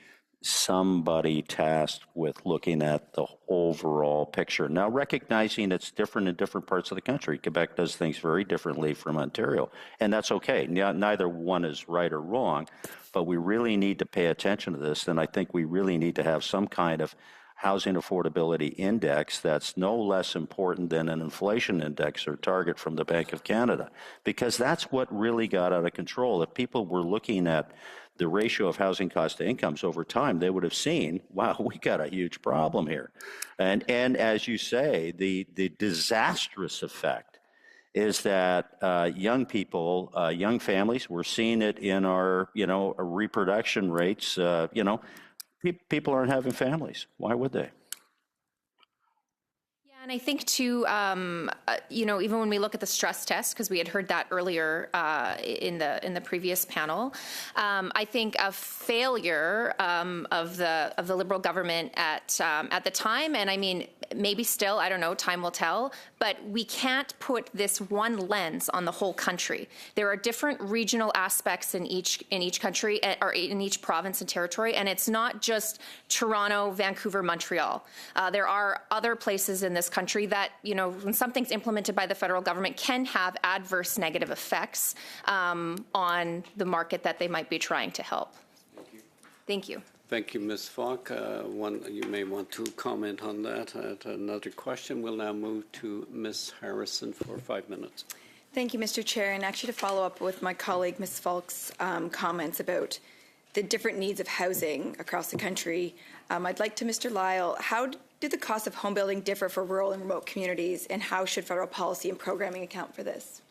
somebody tasked with looking at the overall picture. Now, recognizing it's different in different parts of the country. Quebec does things very differently from Ontario, and that's okay. Neither one is right or wrong, but we really need to pay attention to this, and I think we really need to have some kind of housing affordability index that's no less important than an inflation index or target from the Bank of Canada, because that's what really got out of control. If people were looking at the ratio of housing cost to incomes over time, they would have seen, wow, we got a huge problem here. And as you say, the disastrous effect is that young people, young families, we're seeing it in our, reproduction rates, people aren't having families. Why would they? And I think too, even when we look at the stress test, because we had heard that earlier in the previous panel, I think a failure of the Liberal government at the time, and I mean maybe still, I don't know, time will tell, but we can't put this one lens on the whole country. There are different regional aspects in each country or in each province and territory, and it's not just Toronto, Vancouver, Montreal. There are other places in this country that, when something's implemented by the federal government, can have adverse negative effects on the market that they might be trying to help. Thank you. Thank you, Ms. Falk. You may want to comment on that. Another question. We'll now move to Ms. Harrison for 5 minutes. Thank you, Mr. Chair. And actually, to follow up with my colleague, Ms. Falk's comments about the different needs of housing across the country, I'd like to Mr. Lyle, how do the costs of home building differ for rural and remote communities, and how should federal policy and programming account for this?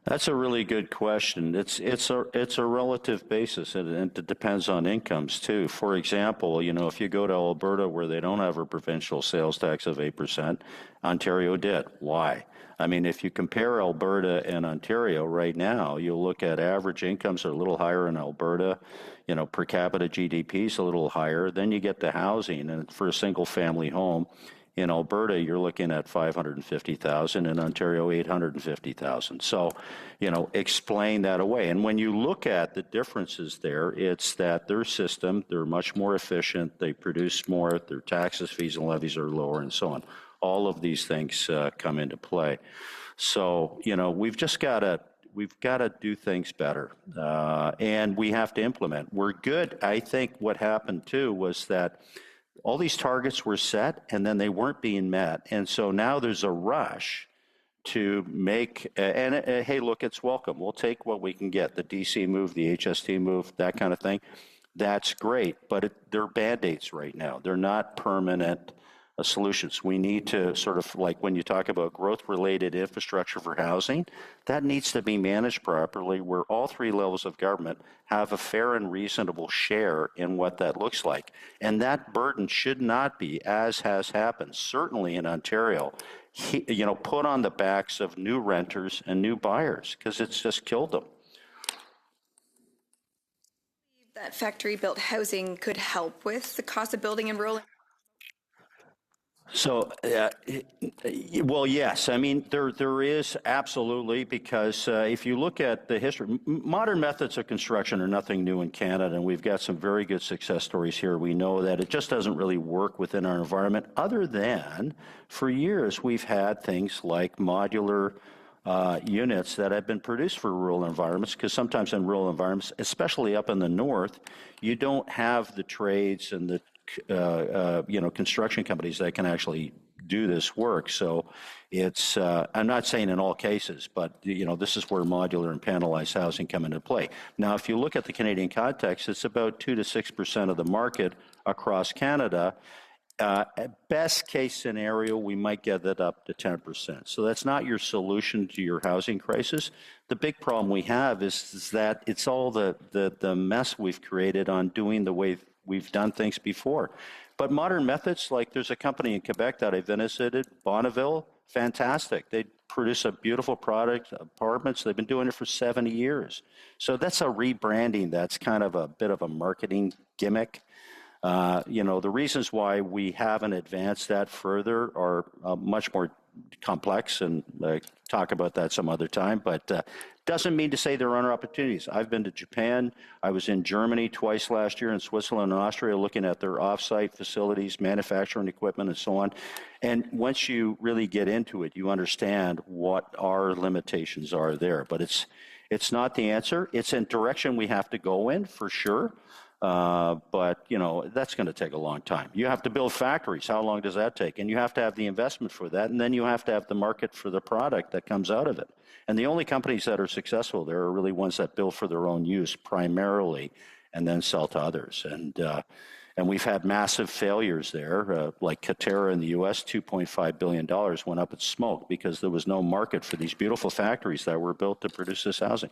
That's a really good question. It's a relative basis, and it depends on incomes too. For example, if you go to Alberta where they don't have a provincial sales tax of 8%, Ontario did. Why? I mean, if you compare Alberta and Ontario right now, you'll look at average incomes are a little higher in Alberta. Per capita GDP is a little higher. Then you get to housing, and for a single family home, in Alberta, you're looking at $550,000, in Ontario, $850,000. So, explain that away. And when you look at the differences there, it's that their system, they're much more efficient, they produce more, their taxes, fees, and levies are lower, and so on. All of these things come into play. So, we've got to do things better, and we have to implement. We're good. I think what happened too was that all these targets were set and then they weren't being met. And so now there's a rush to make, hey, look, it's welcome. We'll take what we can get, the DC move, the HST move, that kind of thing. That's great, but they're Band-Aids right now. They're not permanent solutions. We need to sort of, like when you talk about growth-related infrastructure for housing, that needs to be managed properly where all three levels of government have a fair and reasonable share in what that looks like. And that burden should not be, as has happened, certainly in Ontario, put on the backs of new renters and new buyers, because it's just killed them. That factory-built housing could help with the cost of building in rural. So, well, yes. I mean, there is absolutely, because if you look at the history, modern methods of construction are nothing new in Canada, and we've got some very good success stories here. We know that it just doesn't really work within our environment, other than for years we've had things like modular units that have been produced for rural environments, because sometimes in rural environments, especially up in the north, you don't have the trades and the construction companies that can actually do this work. So it's, I'm not saying in all cases, but, this is where modular and panelized housing come into play. Now, if you look at the Canadian context, it's about 2 to 6% of the market across Canada. At best case scenario, we might get that up to 10%. So that's not your solution to your housing crisis. The big problem we have is that it's all the mess we've created on doing the way we've done things before. But modern methods, like there's a company in Quebec that I visited, Bonneville, fantastic. produce a beautiful product, apartments. They've been doing it for 70 years. So that's a rebranding. That's kind of a bit of a marketing gimmick. The reasons why we haven't advanced that further are much more complex, and talk about that some other time, but doesn't mean to say there aren't opportunities. I've been to Japan. I was in Germany twice last year, in Switzerland and Austria, looking at their off-site facilities, manufacturing equipment, and so on. And once you really get into it, you understand what our limitations are there. But it's not the answer. It's a direction we have to go in, for sure. But that's going to take a long time. You have to build factories. How long does that take? And you have to have the investment for that, and then you have to have the market for the product that comes out of it. And the only companies that are successful there are really ones that build for their own use primarily, and then sell to others. And we've had massive failures there, like Katerra in the U.S. $2.5 billion went up in smoke because there was no market for these beautiful factories that were built to produce this housing.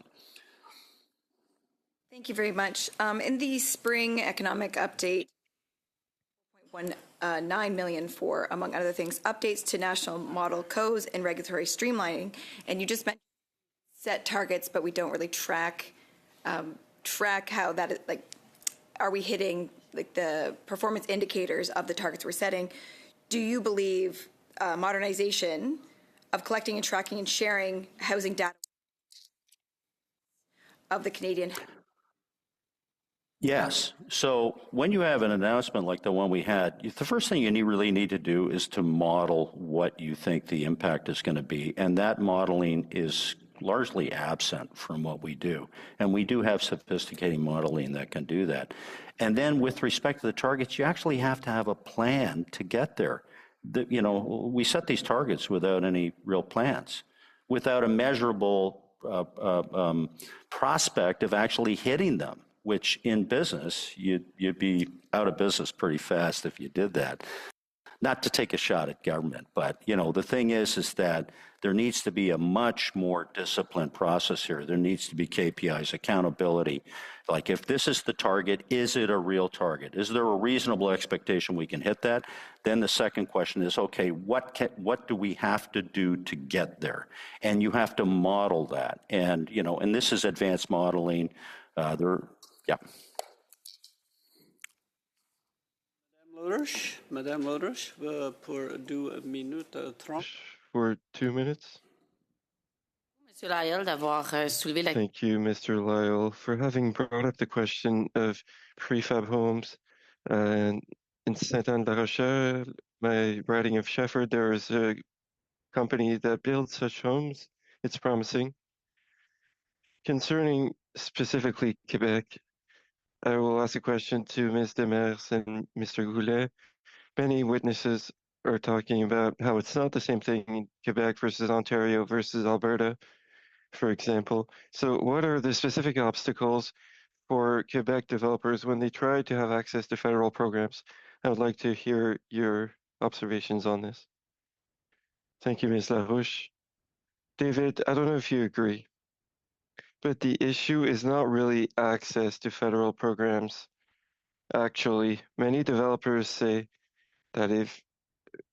Thank you very much. In the spring economic update, 1.9 million for, among other things, updates to national model codes and regulatory streamlining. And you just mentioned set targets, but we don't really track how that is, like, are we hitting like the performance indicators of the targets we're setting? Do you believe modernization of collecting and tracking and sharing housing data of the Canadian? Yes. So when you have an announcement like the one we had, the first thing you really need to do is to model what you think the impact is going to be. And that modeling is largely absent from what we do. And we do have sophisticated modeling that can do that. And then with respect to the targets, you actually have to have a plan to get there. We set these targets without any real plans, without a measurable prospect of actually hitting them, which in business, you'd be out of business pretty fast if you did that. Not to take a shot at government, but the thing is that there needs to be a much more disciplined process here. There needs to be KPIs, accountability. Like, if this is the target, is it a real target? Is there a reasonable expectation we can hit that? Then the second question is, okay, what do we have to do to get there? And you have to model that. And and this is advanced modeling. Yeah. Madame Larouche, pour 2 minutes 30. For 2 minutes. Monsieur Lyell, d'avoir soulevé la... Thank you, Mr. Lyle, for having brought up the question of prefab homes. In Sainte-Anne-de-la-Rochelle, my riding of Shefford, there is a company that builds such homes. It's promising. Concerning specifically Quebec, I will ask a question to Ms. Demers and Mr. Goulet. Many witnesses are talking about how it's not the same thing in Quebec versus Ontario versus Alberta, for example. So what are the specific obstacles for Quebec developers when they try to have access to federal programs? I would like to hear your observations on this. Thank you, Ms. Larouche. David, I don't know if you agree, but the issue is not really access to federal programs. Actually, many developers say that if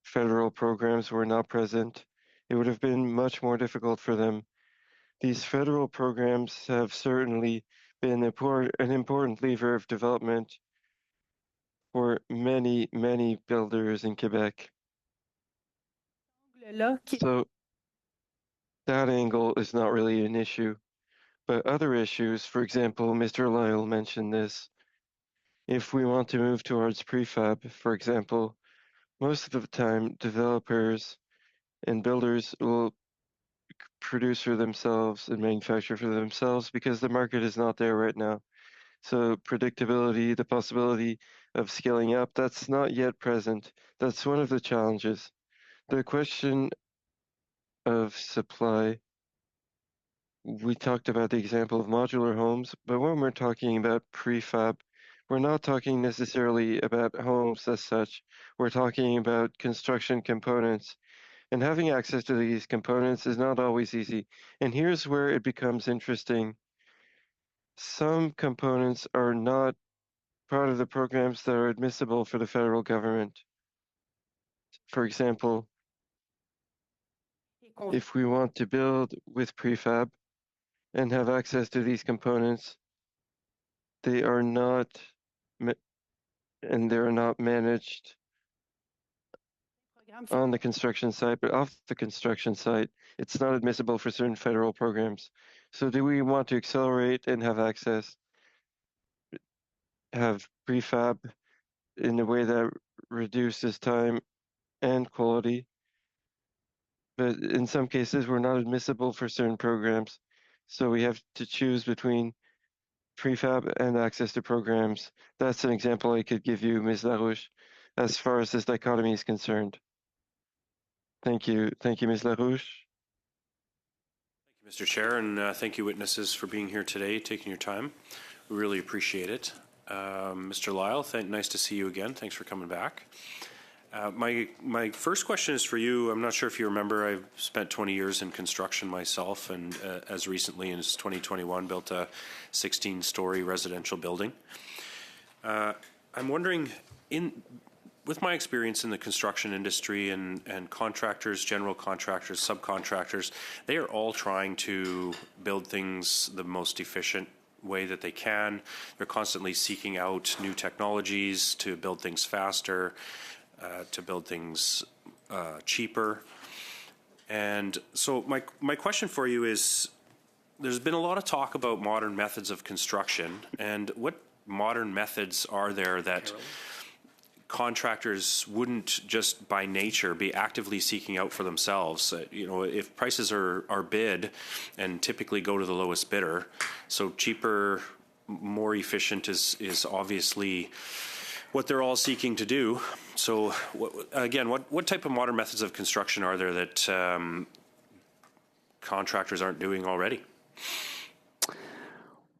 federal programs were not present, it would have been much more difficult for them. These federal programs have certainly been an important lever of development for many, many builders in Quebec. So that angle is not really an issue. But other issues, for example, Mr. Lyle mentioned this. If we want to move towards prefab, for example, most of the time developers and builders will produce for themselves and manufacture for themselves because the market is not there right now. So predictability, the possibility of scaling up, that's not yet present. That's one of the challenges. The question of supply, we talked about the example of modular homes, but when we're talking about prefab, we're not talking necessarily about homes as such. We're talking about construction components. And having access to these components is not always easy. And here's where it becomes interesting. Some components are not part of the programs that are admissible for the federal government. For example, if we want to build with prefab and have access to these components, they are not managed on the construction site, but off the construction site, it's not admissible for certain federal programs. So do we want to accelerate and have access, have prefab in a way that reduces time and quality? But in some cases, we're not admissible for certain programs. So we have to choose between prefab and access to programs. That's an example I could give you, Ms. LaRouche, as far as this dichotomy is concerned. Thank you. Thank you, Ms. LaRouche. Thank you, Mr. Chair, and thank you, witnesses, for being here today, taking your time. We really appreciate it. Mr. Lyle, nice to see you again. Thanks for coming back. My first question is for you. I'm not sure if you remember, I've spent 20 years in construction myself, and as recently as 2021 built a 16-story residential building. I'm wondering, with my experience in the construction industry and contractors, general contractors, subcontractors, they are all trying to build things the most efficient way that they can. They're constantly seeking out new technologies to build things faster, to build things cheaper. And so my question for you is, there's been a lot of talk about modern methods of construction, and what modern methods are there that contractors wouldn't just by nature be actively seeking out for themselves? You know, if prices are bid and typically go to the lowest bidder, so cheaper, more efficient is obviously what they're all seeking to do. So what type of modern methods of construction are there that contractors aren't doing already?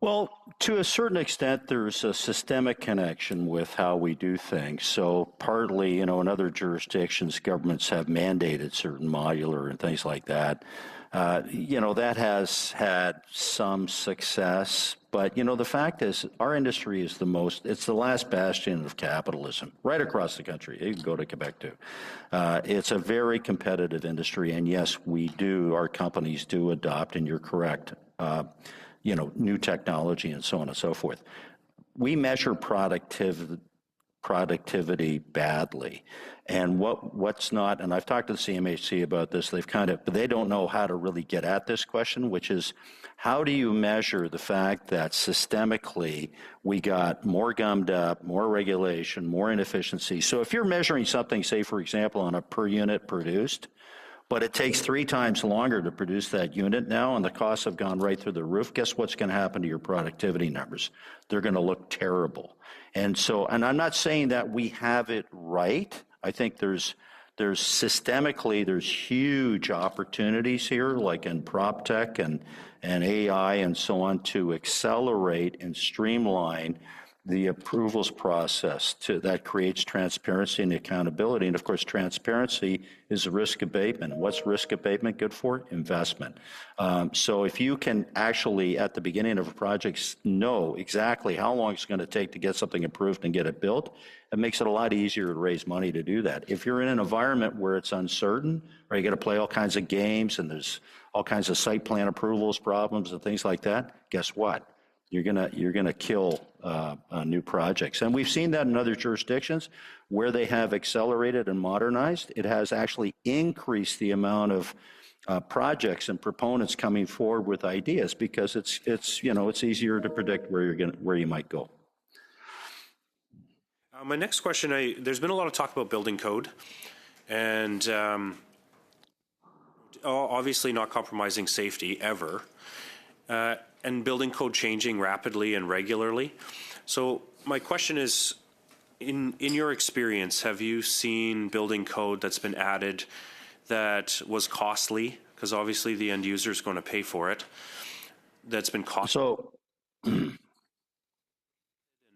Well, to a certain extent, there's a systemic connection with how we do things. So partly, in other jurisdictions, governments have mandated certain modular and things like that. That has had some success. But, the fact is, our industry is it's the last bastion of capitalism right across the country. You can go to Quebec too. It's a very competitive industry. And yes, our companies do adopt, and you're correct, new technology and so on and so forth. We measure productivity badly. And what's not, and I've talked to the CMHC about this, but they don't know how to really get at this question, which is, how do you measure the fact that systemically we got more gummed up, more regulation, more inefficiency? So if you're measuring something, say, for example, on a per unit produced, but it takes 3 times longer to produce that unit now, and the costs have gone right through the roof, guess what's going to happen to your productivity numbers? They're going to look terrible. And I'm not saying that we have it right. I think there's huge opportunities here, like in prop tech and AI and so on, to accelerate and streamline the approvals process that creates transparency and accountability. And of course, transparency is risk abatement. What's risk abatement good for? Investment. So if you can actually, at the beginning of a project, know exactly how long it's going to take to get something approved and get it built, it makes it a lot easier to raise money to do that. If you're in an environment where it's uncertain, or you got to play all kinds of games and there's all kinds of site plan approvals problems and things like that, guess what? You're gonna kill new projects. And we've seen that in other jurisdictions where they have accelerated and modernized. It has actually increased the amount of projects and proponents coming forward with ideas, because it's easier to predict where you might go. My next question, there's been a lot of talk about building code, and obviously not compromising safety ever. And building code changing rapidly and regularly. So my question is, in your experience, have you seen building code that's been added that was costly? Because obviously the end user is going to pay for it. That's been costly. So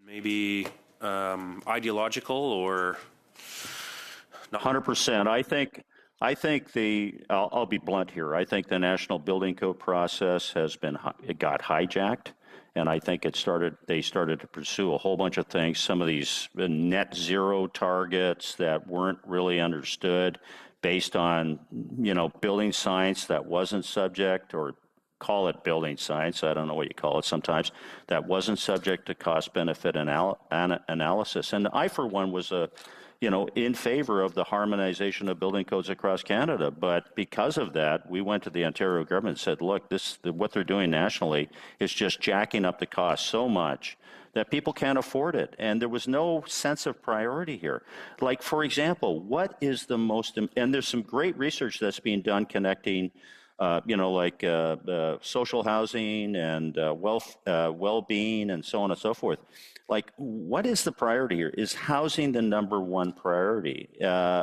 maybe ideological or not? 100%. I think I'll be blunt here. I think the National Building Code process it got hijacked, and I think they started to pursue a whole bunch of things. Some of these net zero targets that weren't really understood based on, building science that wasn't subject, or call it building science, I don't know what you call it sometimes, that wasn't subject to cost-benefit analysis. And I, for one, was in favor of the harmonization of building codes across Canada. But because of that, we went to the Ontario government and said, look, what they're doing nationally is just jacking up the cost so much that people can't afford it. And there was no sense of priority here. Like, for example, what is the most, and there's some great research that's being done connecting social housing and well-being and so on and so forth. Like, what is the priority here? Is housing the number one priority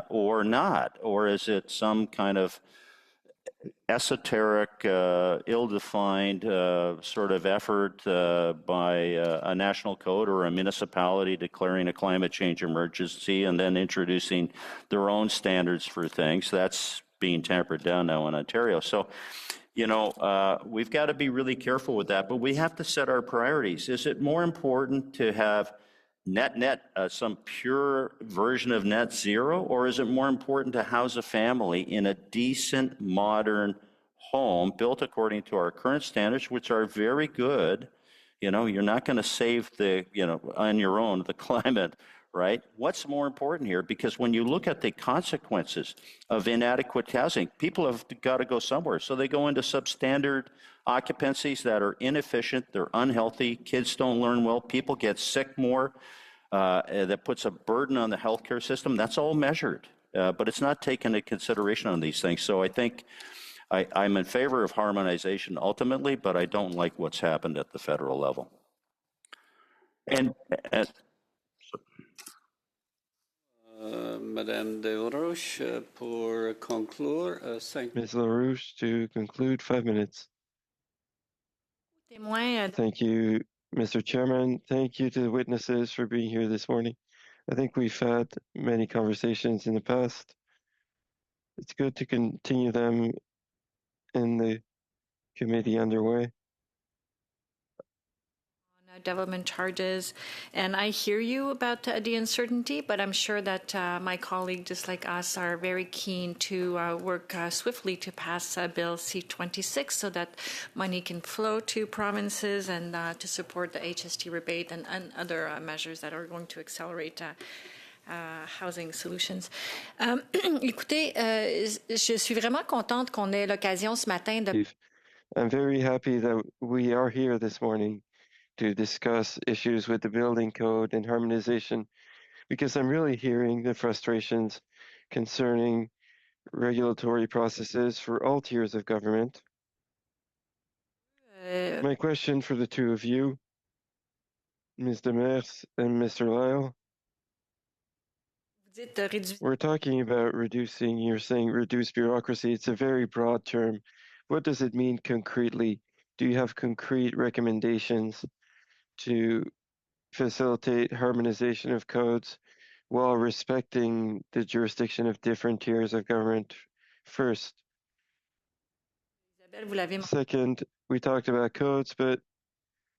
or not? Or is it some kind of esoteric, ill-defined sort of effort by a national code or a municipality declaring a climate change emergency and then introducing their own standards for things? That's being tampered down now in Ontario. So, we've got to be really careful with that, but we have to set our priorities. Is it more important to have some pure version of net zero, or is it more important to house a family in a decent, modern home built according to our current standards, which are very good? You're not going to save on your own, the climate, right? What's more important here? Because when you look at the consequences of inadequate housing, people have got to go somewhere. So they go into substandard occupancies that are inefficient, they're unhealthy, kids don't learn well, people get sick more, that puts a burden on the healthcare system. That's all measured, but it's not taken into consideration on these things. So I think I'm in favor of harmonization ultimately, but I don't like what's happened at the federal level. And Madame Desroches, pour conclure, 5 Ms. LaRouche, to conclude, 5 minutes. Thank you, Mr. Chairman. Thank you to the witnesses for being here this morning. I think we've had many conversations in the past. It's good to continue them in the committee underway. Development charges, and I hear you about the uncertainty, but I'm sure that my colleague, just like us, are very keen to work swiftly to pass Bill C-26 so that money can flow to provinces and to support the HST rebate and other measures that are going to accelerate housing solutions. Écoutez, je suis vraiment contente qu'on ait l'occasion ce matin de... I'm very happy that we are here this morning to discuss issues with the building code and harmonization, because I'm really hearing the frustrations concerning regulatory processes for all tiers of government. My question for the two of you, Ms. Demers and Mr. Lyle. We're talking about reducing, you're saying reduce bureaucracy. It's a very broad term. What does it mean concretely? Do you have concrete recommendations to facilitate harmonization of codes while respecting the jurisdiction of different tiers of government? First. Second, we talked about codes, but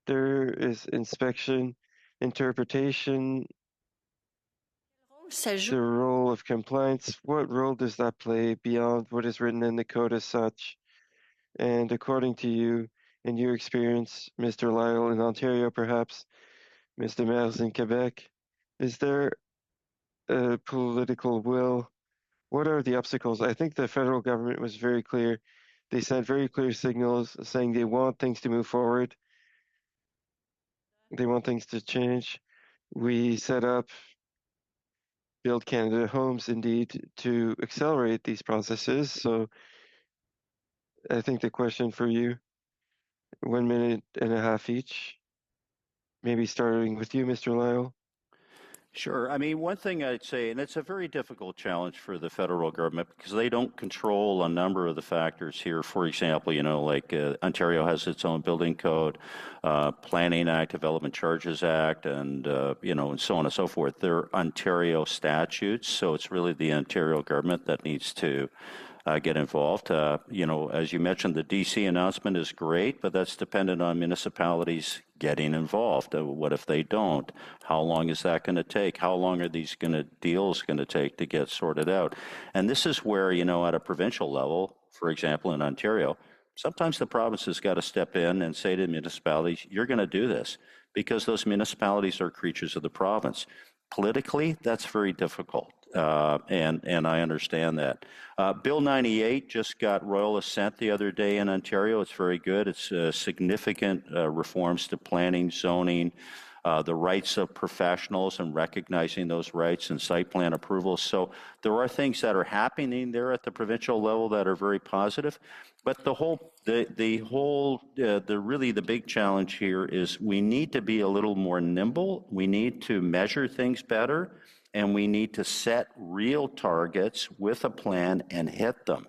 there is inspection, interpretation, the role of compliance. What role does that play beyond what is written in the code as such? And according to you, in your experience, Mr. Lyle in Ontario, perhaps, Ms. Demers in Quebec, is there a political will? What are the obstacles? I think the federal government was very clear. They sent very clear signals saying they want things to move forward. They want things to change. We set up Build Canada Homes, indeed, to accelerate these processes. So I think the question for you, 1 minute and a half each, maybe starting with you, Mr. Lyle. Sure. I mean, one thing I'd say, and it's a very difficult challenge for the federal government because they don't control a number of the factors here. For example, Ontario has its own building code, Planning Act, Development Charges Act, and so on and so forth. They're Ontario statutes, so it's really the Ontario government that needs to get involved. You know, as you mentioned, the DC announcement is great, but that's dependent on municipalities getting involved. What if they don't? How long is that going to take? How long are these deals going to take to get sorted out? And this is where, you know, at a provincial level, for example, in Ontario, sometimes the province has got to step in and say to the municipalities, you're going to do this, because those municipalities are creatures of the province. Politically, that's very difficult, and I understand that. Bill 98 just got royal assent the other day in Ontario. It's very good. It's significant reforms to planning, zoning, the rights of professionals and recognizing those rights and site plan approvals. So there are things that are happening there at the provincial level that are very positive. But the big challenge here is we need to be a little more nimble. We need to measure things better, and we need to set real targets with a plan and hit them.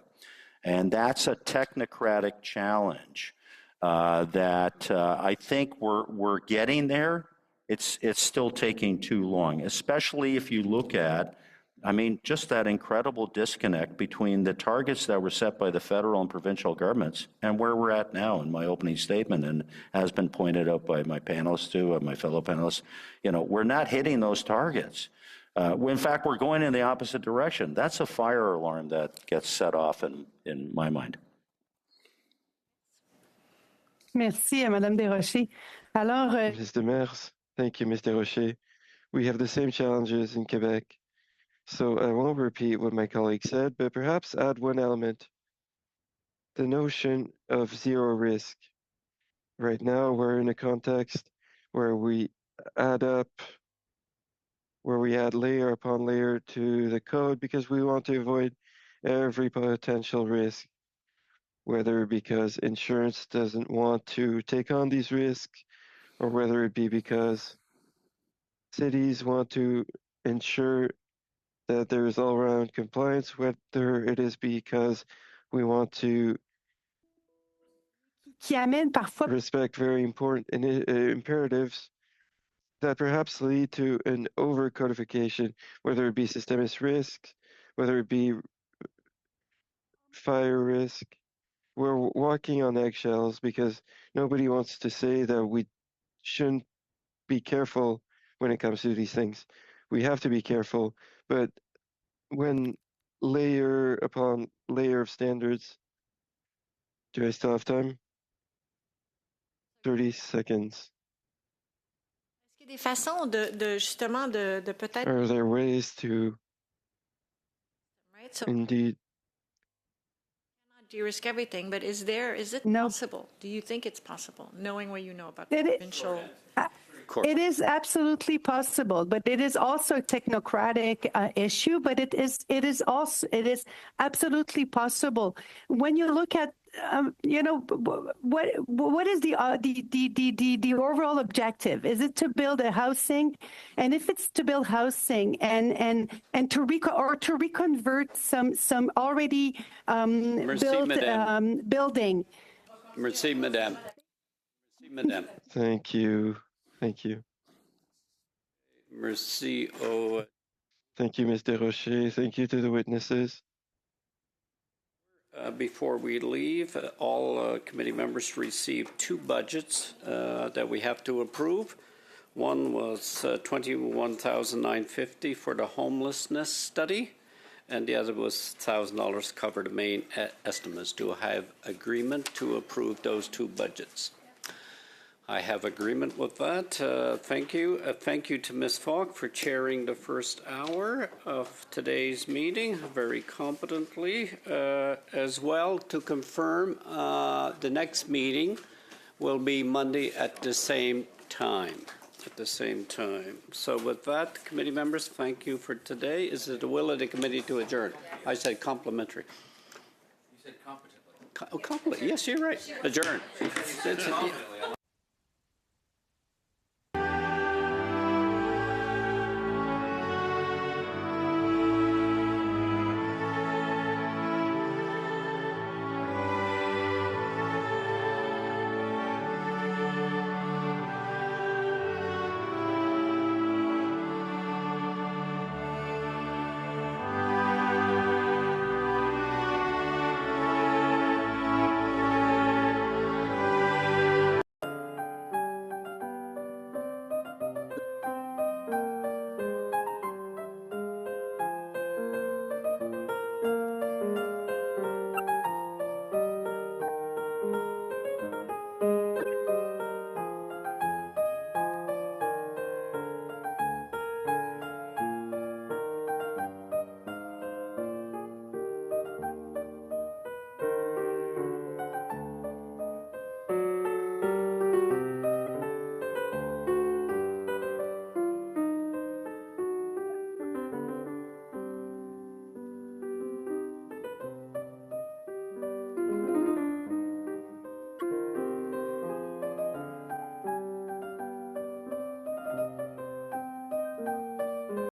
And that's a technocratic challenge that I think we're getting there. It's still taking too long, especially if you look at, I mean, just that incredible disconnect between the targets that were set by the federal and provincial governments and where we're at now in my opening statement, and has been pointed out by my panelists too, my fellow panelists. You know, we're not hitting those targets. In fact, we're going in the opposite direction. That's a fire alarm that gets set off in my mind. Merci, Madame Desrochers. Alors, Ms. Demers, thank you, Ms. Desrochers. We have the same challenges in Quebec. So I won't repeat what my colleague said, but perhaps add one element, the notion of zero risk. Right now, we're in a context where we add layer upon layer to the code because we want to avoid every potential risk, whether because insurance doesn't want to take on these risks, or whether it be because cities want to ensure that there is all-around compliance, whether it is because we want to respect very important imperatives that perhaps lead to an over-codification, whether it be systemic risk, whether it be fire risk. We're walking on eggshells because nobody wants to say that we shouldn't be careful when it comes to these things. We have to be careful, but when layer upon layer of standards, do I still have time? 30 seconds. Est-ce qu'il y a des façons justement de peut-être... Are there ways to Right, so indeed de-risk everything, but is it possible? Do you think it's possible, knowing what you know about provincial... It is absolutely possible, but it is also a technocratic issue. But it is absolutely possible. When you look at, you know, what is the overall objective? Is it to build a housing? And if it's to build housing and to reconvert some already built building. Merci, Madame. Merci, Madame. Thank you. Thank you. Merci. Thank you, Ms. Desrochers. Thank you to the witnesses. Before we leave, all committee members received two budgets that we have to approve. One was $21,950 for the homelessness study, and the other was $1,000 cover the main estimates. Do I have agreement to approve those two budgets? I have agreement with that. Thank you. Thank you to Ms. Falk for chairing the first hour of today's meeting very competently. As well, to confirm, the next meeting will be Monday at the same time. So with that, committee members, thank you for today. Is it the will of the committee to adjourn? I said complimentary. You said competently. Yes, you're right. Adjourn.